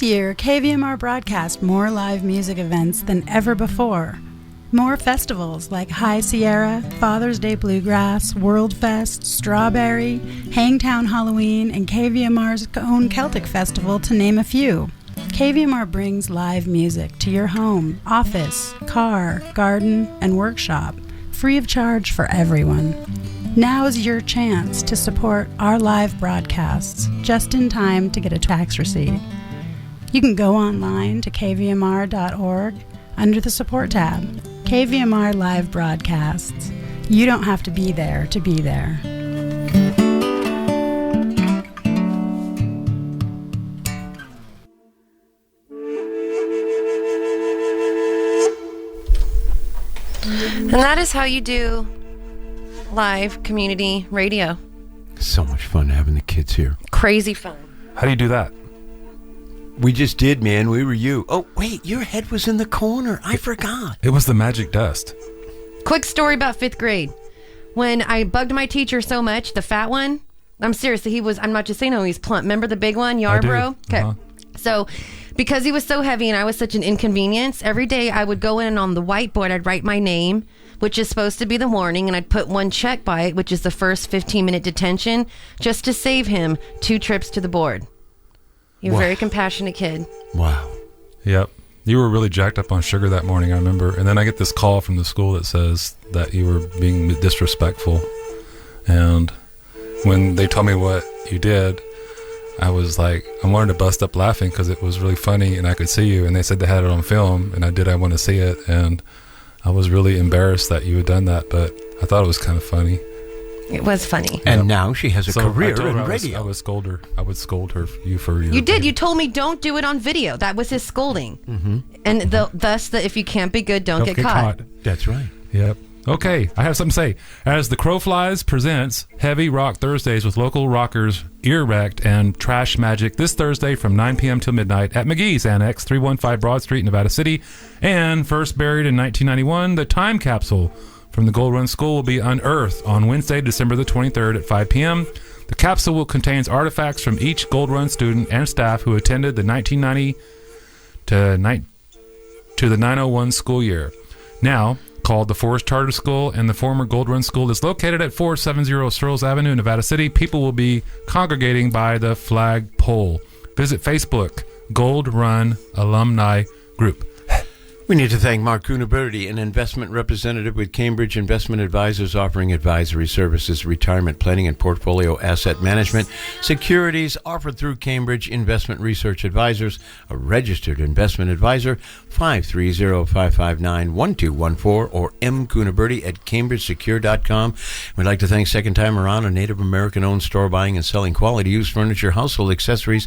year, KVMR broadcast more live music events than ever before. More festivals like High Sierra, Father's Day Bluegrass, World Fest, Strawberry, Hangtown Halloween, and KVMR's own Celtic Festival, to name a few. KVMR brings live music to your home, office, car, garden, and workshop, free of charge for everyone. Now is your chance to support our live broadcasts just in time to get a tax receipt. You can go online to kvmr.org under the support tab. KVMR live broadcasts. You don't have to be there to be there. And that is how you do live community radio. So much fun having the kids here. Crazy fun. How do you do that? We just did, man. We were you. Oh, wait, your head was in the corner. I forgot. It was the magic dust. Quick story about 5th grade. When I bugged my teacher so much, the fat one, I'm serious, I'm not just saying, no, he's plump. Remember the big one, Yarbrough? Okay. Uh-huh. So, because he was so heavy and I was such an inconvenience, every day I would go in and on the whiteboard, I'd write my name, which is supposed to be the warning, and I'd put one check by it, which is the first 15-minute detention, just to save him 2 trips to the board. You're a very compassionate kid. Wow. Yep. You were really jacked up on sugar that morning, I remember. And then I get this call from the school that says that you were being disrespectful. And when they told me what you did, I was like, I wanted to bust up laughing because it was really funny and I could see you. And they said they had it on film, and I want to see it. And I was really embarrassed that you had done that, but I thought it was kind of funny. It was funny. And now she has a career in radio. I would scold her. You for your. You did. You told me don't do it on video. That was his scolding. Mm-hmm. And thus, if you can't be good, don't get caught. That's right. Yep. Okay, I have something to say. As the Crow Flies presents Heavy Rock Thursdays with local rockers Ear Wrecked and Trash Magic this Thursday from 9 p.m. till midnight at McGee's Annex, 315 Broad Street, Nevada City. And first buried in 1991, the time capsule from the Gold Run School will be unearthed on Wednesday, December the 23rd at 5 p.m. The capsule will contain artifacts from each Gold Run student and staff who attended the 1990 to the 901 school year. Now called the Forest Charter School, and the former Gold Run School is located at 470 Searles Avenue, Nevada City. People will be congregating by the flag pole. Visit Facebook, Gold Run Alumni Group. We need to thank Mark Kunaberti, an investment representative with Cambridge Investment Advisors, offering advisory services, retirement planning, and portfolio asset management. Securities offered through Cambridge Investment Research Advisors, a registered investment advisor, 530-559-1214 or mkunaberti@cambridgesecure.com. We'd like to thank Second Time Around, a Native American-owned store buying and selling quality used furniture, household accessories,